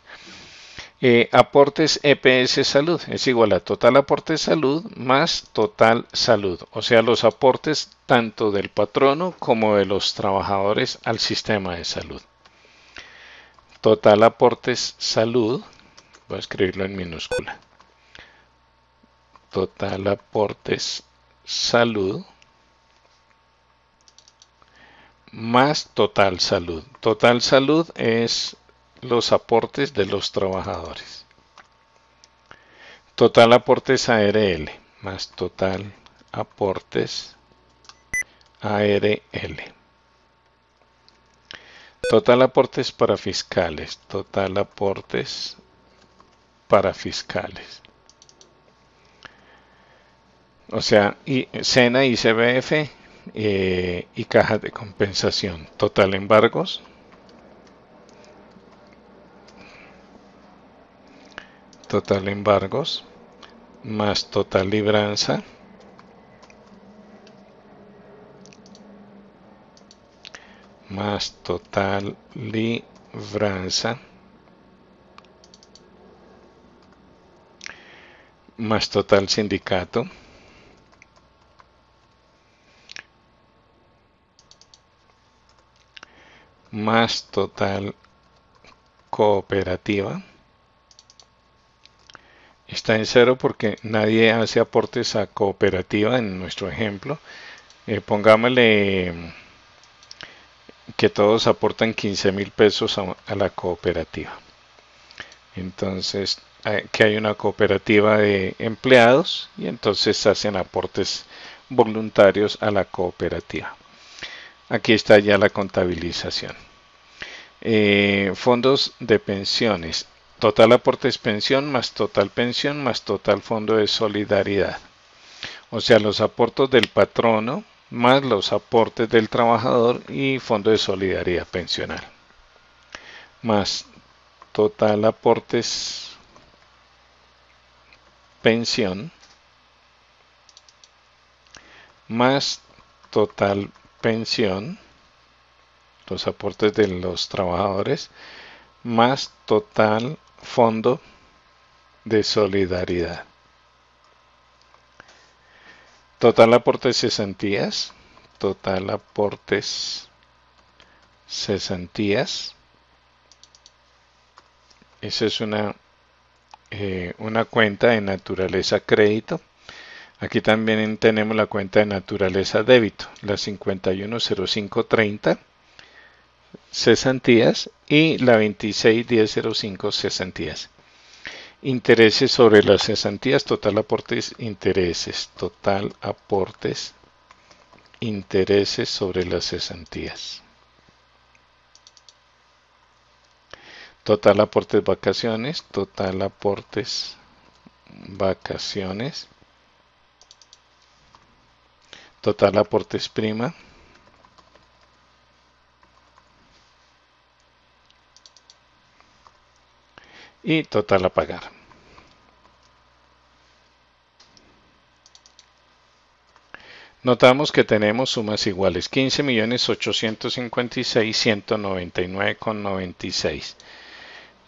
Speaker 1: Aportes EPS salud es igual a total aporte salud más total salud, o sea, los aportes tanto del patrono como de los trabajadores al sistema de salud. Total aportes salud, voy a escribirlo en minúscula. Total aportes salud más total salud. Total salud es los aportes de los trabajadores. Total aportes ARL más total aportes ARL. Total aportes para fiscales. Total aportes para fiscales. O sea, SENA, ICBF y cajas de compensación. Total embargos. Total embargos más total libranza más total libranza más total sindicato más total cooperativa. Está en cero porque nadie hace aportes a cooperativa en nuestro ejemplo. Pongámosle que todos aportan 15.000 pesos a la cooperativa. Entonces, que hay una cooperativa de empleados y entonces hacen aportes voluntarios a la cooperativa. Aquí está ya la contabilización. Fondos de pensiones. Total aportes pensión más total fondo de solidaridad. O sea, los aportes del patrono más los aportes del trabajador y fondo de solidaridad pensional. Más total aportes pensión más total pensión, los aportes de los trabajadores, más total fondo de solidaridad. Total aportes cesantías, total aportes cesantías. Esa es una cuenta de naturaleza crédito. Aquí también tenemos la cuenta de naturaleza débito, la 510530 cesantías y la 261005 cesantías. Intereses sobre las cesantías, total aportes intereses, total aportes intereses sobre las cesantías. Total aportes vacaciones, total aportes vacaciones, total aportes prima, y total a pagar. Notamos que tenemos sumas iguales, 15.856.199,96.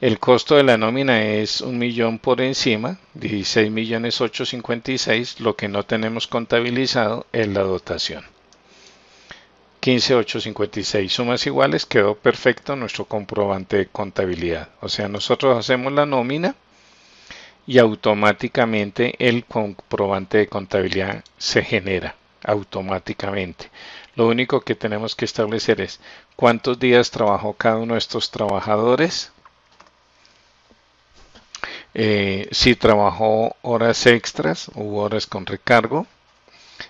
Speaker 1: El costo de la nómina es 1.000.000 por encima, 16.856.000. Lo que no tenemos contabilizado es la dotación. 15.856 sumas iguales, quedó perfecto nuestro comprobante de contabilidad. O sea, nosotros hacemos la nómina y automáticamente el comprobante de contabilidad se genera automáticamente. Lo único que tenemos que establecer es cuántos días trabajó cada uno de estos trabajadores, si trabajó horas extras u horas con recargo,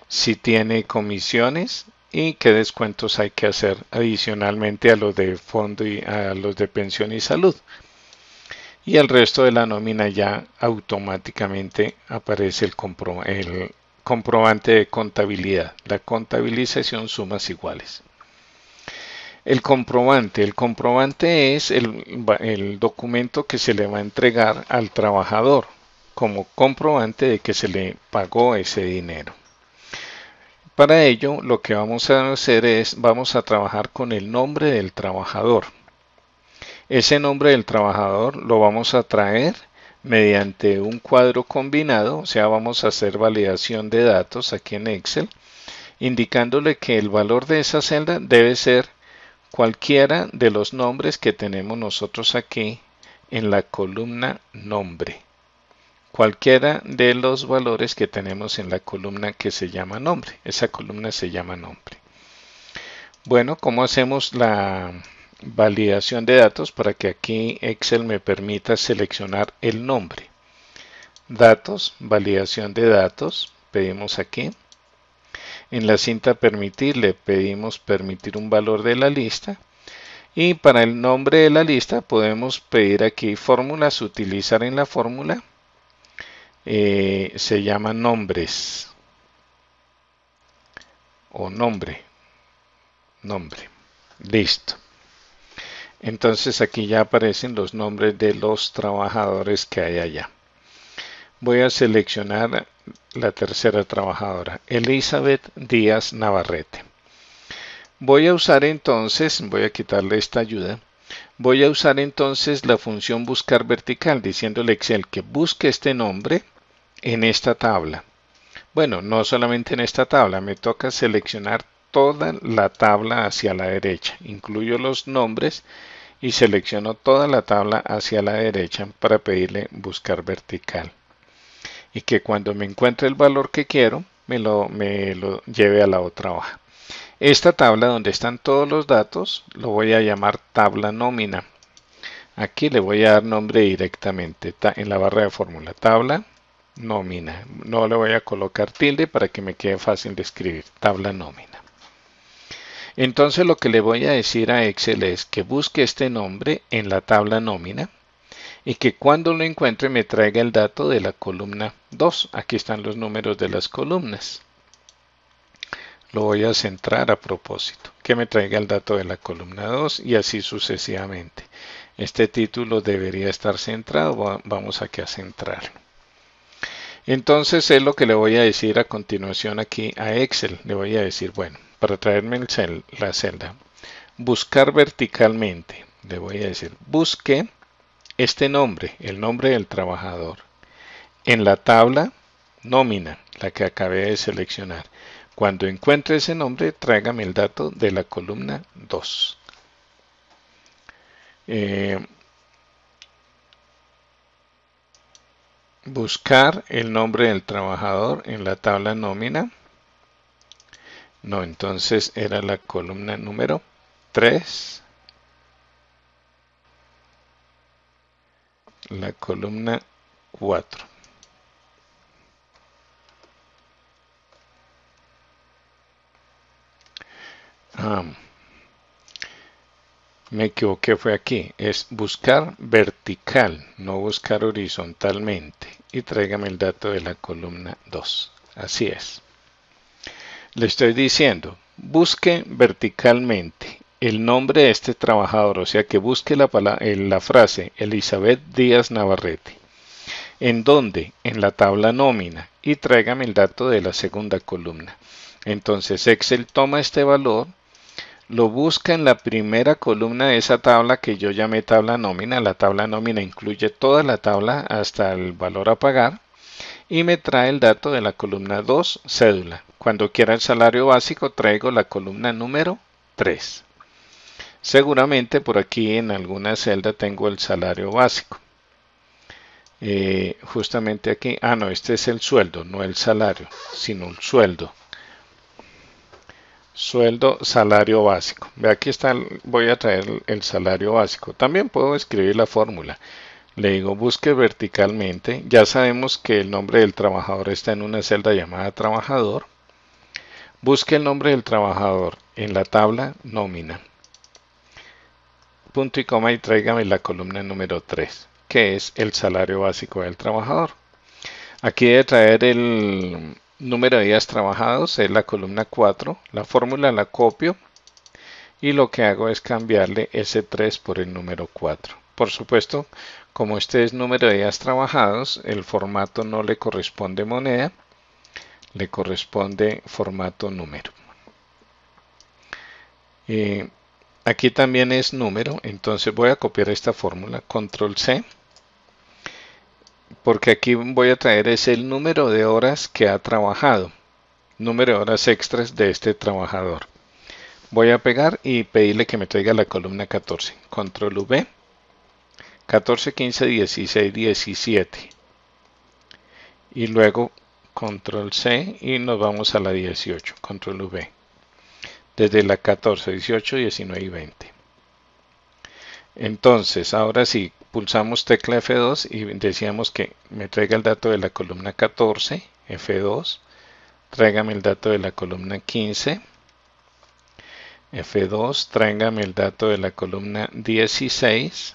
Speaker 1: si tiene comisiones y qué descuentos hay que hacer adicionalmente a los de fondo y a los de pensión y salud. Y el resto de la nómina ya automáticamente aparece el comprobante de contabilidad, la contabilización sumas iguales. El comprobante es el documento que se le va a entregar al trabajador como comprobante de que se le pagó ese dinero. Para ello, lo que vamos a hacer es, vamos a trabajar con el nombre del trabajador. Ese nombre del trabajador lo vamos a traer mediante un cuadro combinado, o sea, vamos a hacer validación de datos aquí en Excel, indicándole que el valor de esa celda debe ser cualquiera de los nombres que tenemos nosotros aquí en la columna nombre. Cualquiera de los valores que tenemos en la columna que se llama nombre. Esa columna se llama nombre. Bueno, ¿cómo hacemos la validación de datos para que aquí Excel me permita seleccionar el nombre? Datos, validación de datos, pedimos aquí. En la cinta permitir le pedimos permitir un valor de la lista. Y para el nombre de la lista podemos pedir aquí fórmulas, utilizar en la fórmula. Se llama nombres o nombre. Listo. Entonces aquí ya aparecen los nombres de los trabajadores que hay allá. Voy a seleccionar la tercera trabajadora, Elizabeth Díaz Navarrete. Voy a usar entonces, voy a quitarle esta ayuda, voy a usar entonces la función buscar vertical, diciéndole a Excel que busque este nombre en esta tabla. Bueno, no solamente en esta tabla, me toca seleccionar toda la tabla hacia la derecha. Incluyo los nombres y selecciono toda la tabla hacia la derecha para pedirle buscar vertical. Y que cuando me encuentre el valor que quiero, me lo lleve a la otra hoja. Esta tabla donde están todos los datos, lo voy a llamar tabla nómina. Aquí le voy a dar nombre directamente en la barra de fórmula, tabla nómina. No le voy a colocar tilde para que me quede fácil de escribir, tabla nómina. Entonces lo que le voy a decir a Excel es que busque este nombre en la tabla nómina y que cuando lo encuentre me traiga el dato de la columna 2. Aquí están los números de las columnas. Lo voy a centrar a propósito, que me traiga el dato de la columna 2 y así sucesivamente. Este título debería estar centrado, vamos aquí a centrarlo. Entonces es lo que le voy a decir a continuación aquí a Excel. Le voy a decir, bueno, para traerme la celda, buscar verticalmente, le voy a decir, busque este nombre, el nombre del trabajador, en la tabla nómina, la que acabé de seleccionar. Cuando encuentre ese nombre, tráigame el dato de la columna 2. Buscar el nombre del trabajador en la tabla nómina. No, entonces era la columna número 3. La columna 4. Me equivoqué, fue aquí. Es buscar vertical, no buscar horizontalmente. Y tráigame el dato de la columna 2. Así es. Le estoy diciendo, busque verticalmente el nombre de este trabajador, o sea que busque la frase Elizabeth Díaz Navarrete. ¿En dónde? En la tabla nómina y tráigame el dato de la segunda columna. Entonces Excel toma este valor, lo busca en la primera columna de esa tabla que yo llamé tabla nómina. La tabla nómina incluye toda la tabla hasta el valor a pagar y me trae el dato de la columna 2, cédula. Cuando quiera el salario básico traigo la columna número 3. Seguramente por aquí en alguna celda tengo el salario básico. Justamente aquí, no, este es el sueldo, no el salario, sino el sueldo. Sueldo, salario básico. Ve, aquí está, voy a traer el salario básico. También puedo escribir la fórmula. Le digo busque verticalmente. Ya sabemos que el nombre del trabajador está en una celda llamada trabajador. Busque el nombre del trabajador en la tabla nómina. Punto y coma y tráigame la columna número 3, que es el salario básico del trabajador. Aquí debe traer el número de días trabajados, es la columna 4. La fórmula la copio y lo que hago es cambiarle ese 3 por el número 4. Por supuesto, como este es número de días trabajados, el formato no le corresponde moneda, le corresponde formato número. Aquí también es número, entonces voy a copiar esta fórmula, control C, porque aquí voy a traer es el número de horas que ha trabajado, número de horas extras de este trabajador. Voy a pegar y pedirle que me traiga la columna 14, control V, 14, 15, 16, 17, y luego control C y nos vamos a la 18, control V. Desde la 14, 18, 19 y 20. Entonces, ahora sí, pulsamos tecla F2 y decíamos que me traiga el dato de la columna 14, F2, tráigame el dato de la columna 15, F2, tráigame el dato de la columna 16,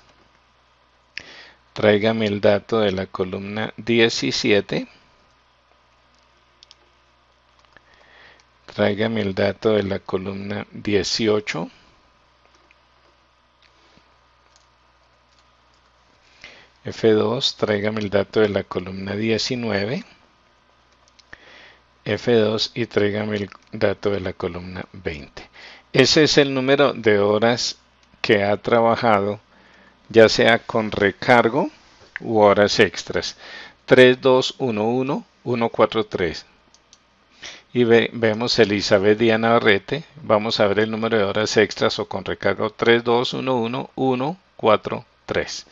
Speaker 1: tráigame el dato de la columna 17, tráigame el dato de la columna 18, F2, tráigame el dato de la columna 19, F2 y tráigame el dato de la columna 20. Ese es el número de horas que ha trabajado, ya sea con recargo u horas extras. 3211 143. Y vemos Elizabeth Diana Barrete. Vamos a ver el número de horas extras o con recargo 3211 143.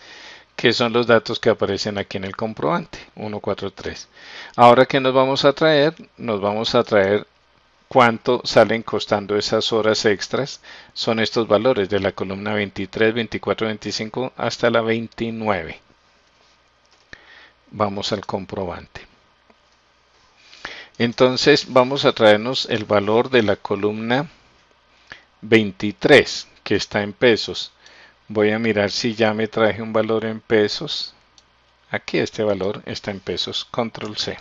Speaker 1: Que son los datos que aparecen aquí en el comprobante, 143. Ahora, ¿qué nos vamos a traer? Nos vamos a traer cuánto salen costando esas horas extras. Son estos valores de la columna 23, 24, 25 hasta la 29. Vamos al comprobante. Entonces vamos a traernos el valor de la columna 23, que está en pesos. Voy a mirar si ya me traje un valor en pesos. Aquí este valor está en pesos. Control C,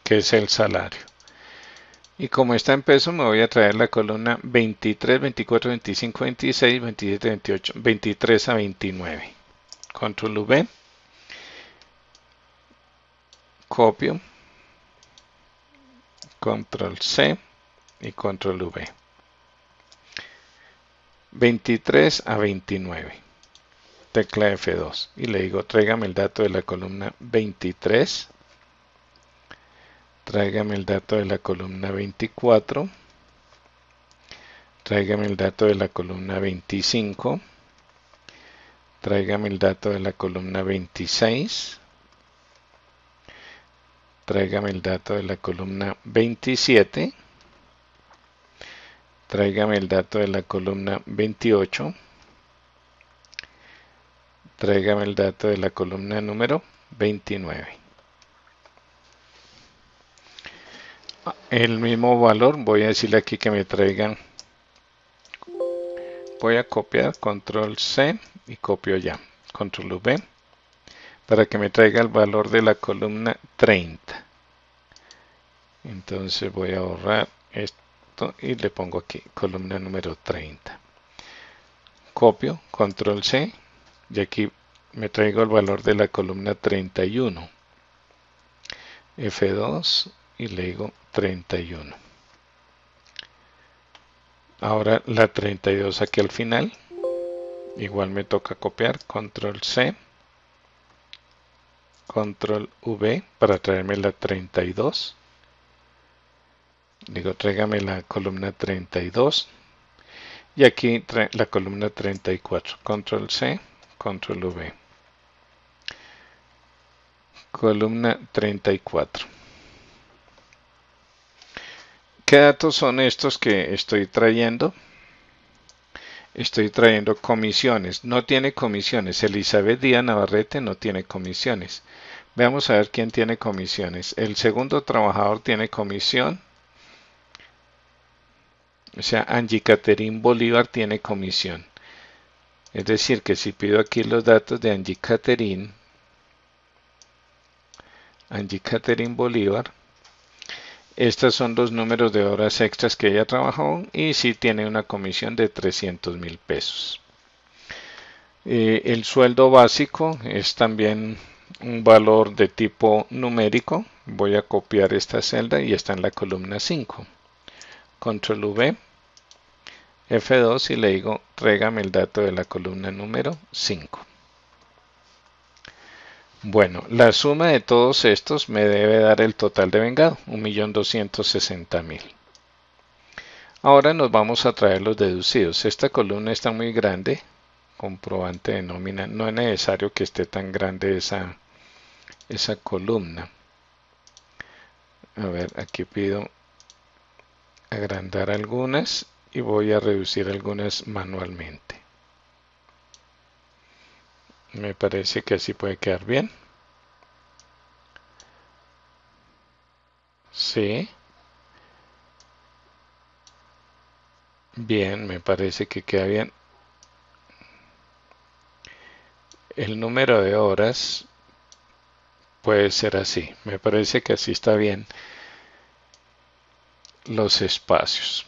Speaker 1: que es el salario. Y como está en pesos, me voy a traer la columna 23, 24, 25, 26, 27, 28, 23 a 29. Control V. Copio. Control C y Control V. 23 a 29. Tecla F2 y le digo tráigame el dato de la columna 23, tráigame el dato de la columna 24, tráigame el dato de la columna 25, tráigame el dato de la columna 26, tráigame el dato de la columna 27, tráigame el dato de la columna 28, tráigame el dato de la columna número 29. El mismo valor, voy a decirle aquí que me traigan, voy a copiar, control C y copio ya, control V, para que me traiga el valor de la columna 30. Entonces voy a borrar esto y le pongo aquí, columna número 30. Copio, control C, y aquí me traigo el valor de la columna 31. F2 y le digo 31. Ahora la 32 aquí al final. Igual me toca copiar, control C, control V para traerme la 32. Digo, tráigame la columna 32. Y aquí la columna 34. Control C, control V. Columna 34. ¿Qué datos son estos que estoy trayendo? Estoy trayendo comisiones. No tiene comisiones. Elizabeth Díaz Navarrete no tiene comisiones. Veamos a ver quién tiene comisiones. El segundo trabajador tiene comisión. O sea, Angie Catherine Bolívar tiene comisión. Es decir, que si pido aquí los datos de Angie Catherine Bolívar, estos son los números de horas extras que ella trabajó y sí tiene una comisión de 300.000 pesos. El sueldo básico es también un valor de tipo numérico. Voy a copiar esta celda y está en la columna 5. Control V, F2 y le digo, tráigame el dato de la columna número 5. Bueno, la suma de todos estos me debe dar el total de vengado, 1.260.000. Ahora nos vamos a traer los deducidos. Esta columna está muy grande, comprobante de nómina. No es necesario que esté tan grande esa columna. A ver, aquí pido agrandar algunas y voy a reducir algunas manualmente. Me parece que así puede quedar bien. Sí. Bien, me parece que queda bien. El número de horas puede ser así. Me parece que así está bien. Los espacios.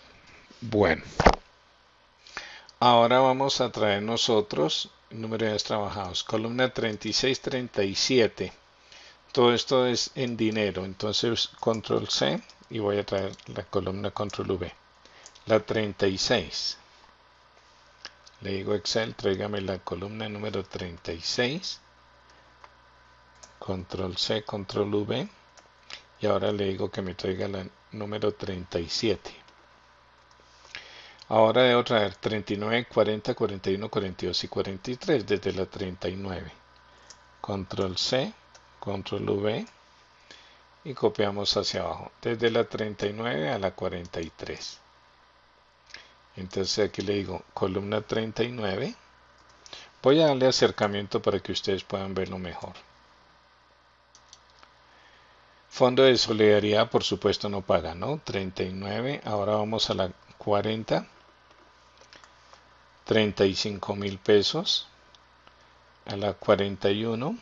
Speaker 1: Bueno. Ahora vamos a traer nosotros el número de días trabajados. Columna 36-37. Todo esto es en dinero. Entonces, control C y voy a traer la columna control V. La 36. Le digo Excel, tráigame la columna número 36. Control C, control V. Y ahora le digo que me traiga la número 37. Ahora debo traer 39, 40, 41, 42 y 43 desde la 39. Control C, control V y copiamos hacia abajo, desde la 39 a la 43. Entonces aquí le digo columna 39. Voy a darle acercamiento para que ustedes puedan verlo mejor. Fondo de solidaridad, por supuesto, no paga, ¿no? 39. Ahora vamos a la 40. 35.000 pesos. A la 41.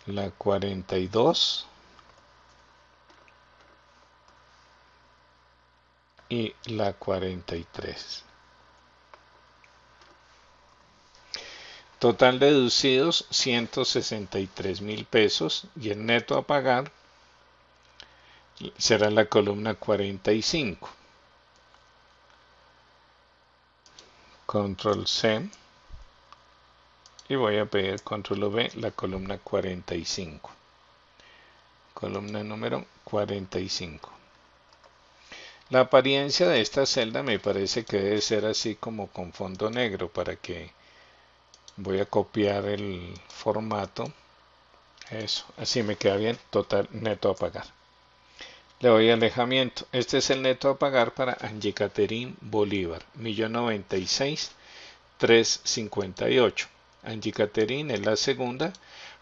Speaker 1: La 42. Y la 43. Total deducidos 163.000 pesos y el neto a pagar será la columna 45. Control C y voy a pedir control V la columna 45. Columna número 45. La apariencia de esta celda me parece que debe ser así como con fondo negro para que voy a copiar el formato. Eso, así me queda bien. Total neto a pagar. Le doy alejamiento. Este es el neto a pagar para Angie Catherine Bolívar. 1.096.358. Angie Catherine es la segunda.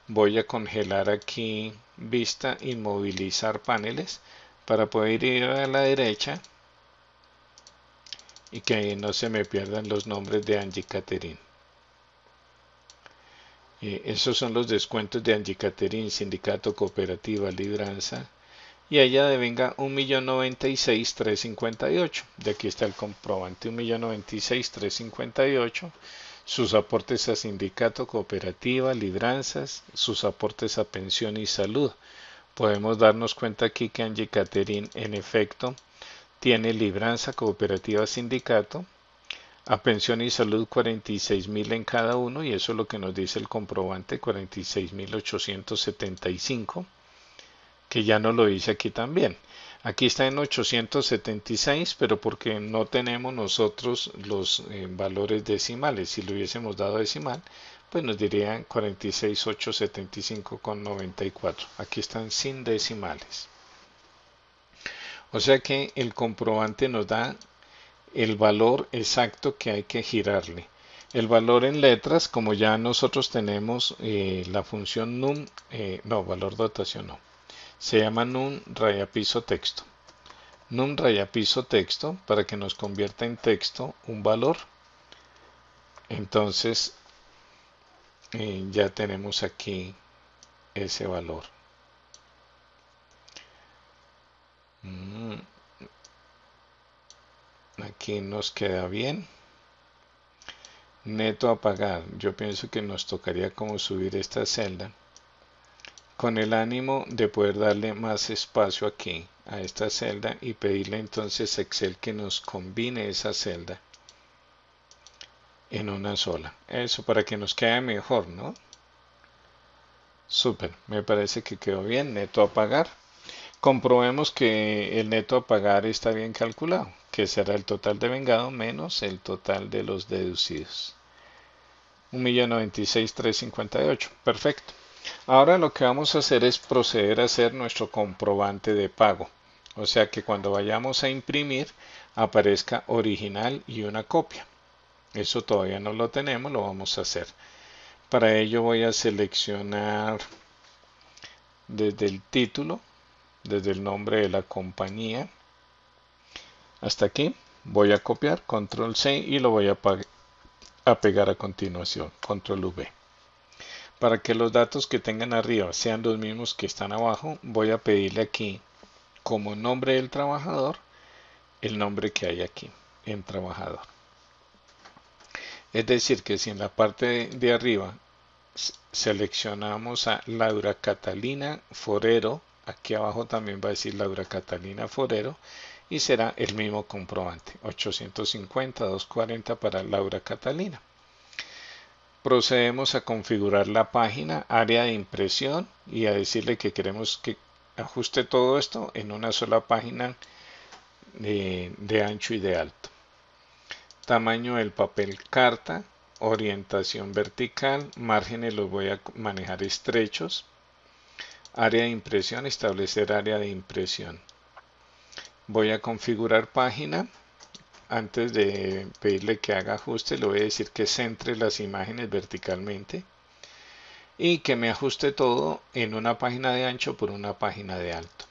Speaker 1: Voy a congelar aquí vista, inmovilizar paneles para poder ir a la derecha y que no se me pierdan los nombres de Angie Catherine. Esos son los descuentos de Angie Catherine, Sindicato, Cooperativa, Libranza. Y ella devenga 1.096.358. De aquí está el comprobante, 1.096.358. Sus aportes a sindicato, cooperativa, libranzas, sus aportes a pensión y salud Podemos darnos cuenta aquí que Angie Caterin en efecto tiene libranza, cooperativa, sindicato, a pensión y salud 46.000 en cada uno, y eso es lo que nos dice el comprobante, 46.875, que ya nos lo dice aquí también. Aquí está en 876, pero porque no tenemos nosotros los valores decimales. Si lo hubiésemos dado decimal, pues nos dirían 46.875,94. Aquí están sin decimales. O sea que el comprobante nos da el valor exacto que hay que girarle. El valor en letras, como ya nosotros tenemos la función num, no, valor dotación no, se llama num raya piso texto. Num raya piso texto para que nos convierta en texto un valor. Entonces ya tenemos aquí ese valor. Aquí nos queda bien. Neto a pagar. Yo pienso que nos tocaría como subir esta celda con el ánimo de poder darle más espacio aquí a esta celda y pedirle entonces a Excel que nos combine esa celda en una sola. Eso para que nos quede mejor, ¿no? Súper, me parece que quedó bien. Neto a pagar. Comprobemos que el neto a pagar está bien calculado, que será el total de vengado menos el total de los deducidos. 1.096.358. Perfecto. Ahora lo que vamos a hacer es proceder a hacer nuestro comprobante de pago. O sea que cuando vayamos a imprimir aparezca original y una copia. Eso todavía no lo tenemos, lo vamos a hacer. Para ello voy a seleccionar desde el título, desde el nombre de la compañía, hasta aquí. Voy a copiar, control C, y lo voy a pegar a continuación, control V. Para que los datos que tengan arriba sean los mismos que están abajo, voy a pedirle aquí como nombre del trabajador el nombre que hay aquí en trabajador. Es decir, que si en la parte de arriba seleccionamos a Laura Catalina Forero, aquí abajo también va a decir Laura Catalina Forero y será el mismo comprobante, 850,240 para Laura Catalina. Procedemos a configurar la página, área de impresión, y a decirle que queremos que ajuste todo esto en una sola página de ancho y de alto. Tamaño del papel carta, orientación vertical, márgenes los voy a manejar estrechos. Área de impresión, establecer área de impresión. Voy a configurar página. Antes de pedirle que haga ajuste, le voy a decir que centre las imágenes verticalmente y que me ajuste todo en una página de ancho por una página de alto.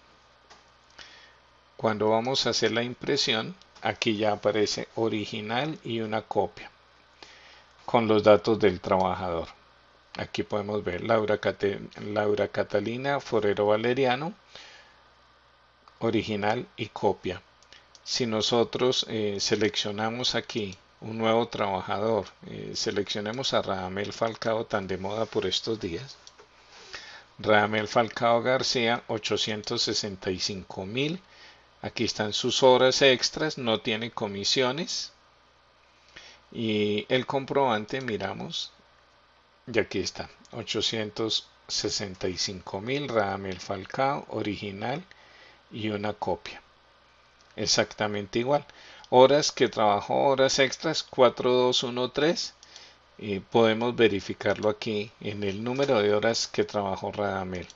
Speaker 1: Cuando vamos a hacer la impresión, aquí ya aparece original y una copia con los datos del trabajador. Aquí podemos ver Laura Catalina Forero Valeriano, original y copia. Si nosotros seleccionamos aquí un nuevo trabajador, seleccionemos a Radamel Falcao, tan de moda por estos días. Radamel Falcao García, 865.000. Aquí están sus horas extras, no tiene comisiones. Y el comprobante, miramos, y aquí está, 865.000, Radamel Falcao, original y una copia. Exactamente igual. Horas que trabajó, horas extras, 4213. Podemos verificarlo aquí en el número de horas que trabajó Radamel.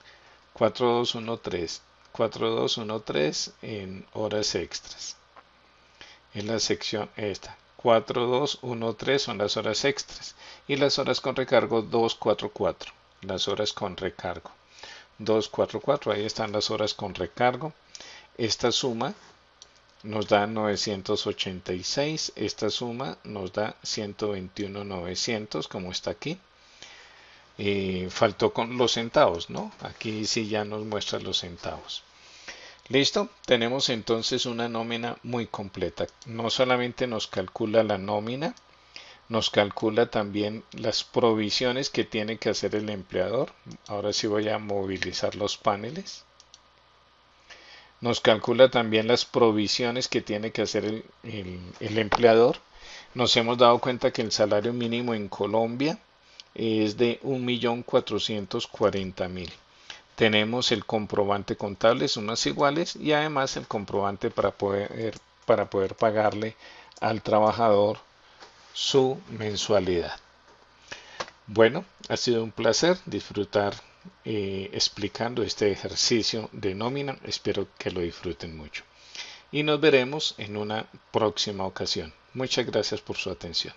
Speaker 1: 4213. 4213 en horas extras. En la sección esta. 4213 son las horas extras. Y las horas con recargo 244. Las horas con recargo. 244. Ahí están las horas con recargo. Esta suma nos da 986, esta suma nos da 121.900 como está aquí. Faltó con los centavos, ¿no? Aquí sí ya nos muestra los centavos. Listo, tenemos entonces una nómina muy completa. No solamente nos calcula la nómina, nos calcula también las provisiones que tiene que hacer el empleador. Ahora sí voy a movilizar los paneles. Nos calcula también las provisiones que tiene que hacer el empleador. Nos hemos dado cuenta que el salario mínimo en Colombia es de 1.440.000. Tenemos el comprobante contable, sumas iguales, y además el comprobante para poder pagarle al trabajador su mensualidad. Bueno, ha sido un placer disfrutar explicando este ejercicio de nómina. Espero que lo disfruten mucho. Y nos veremos en una próxima ocasión. Muchas gracias por su atención.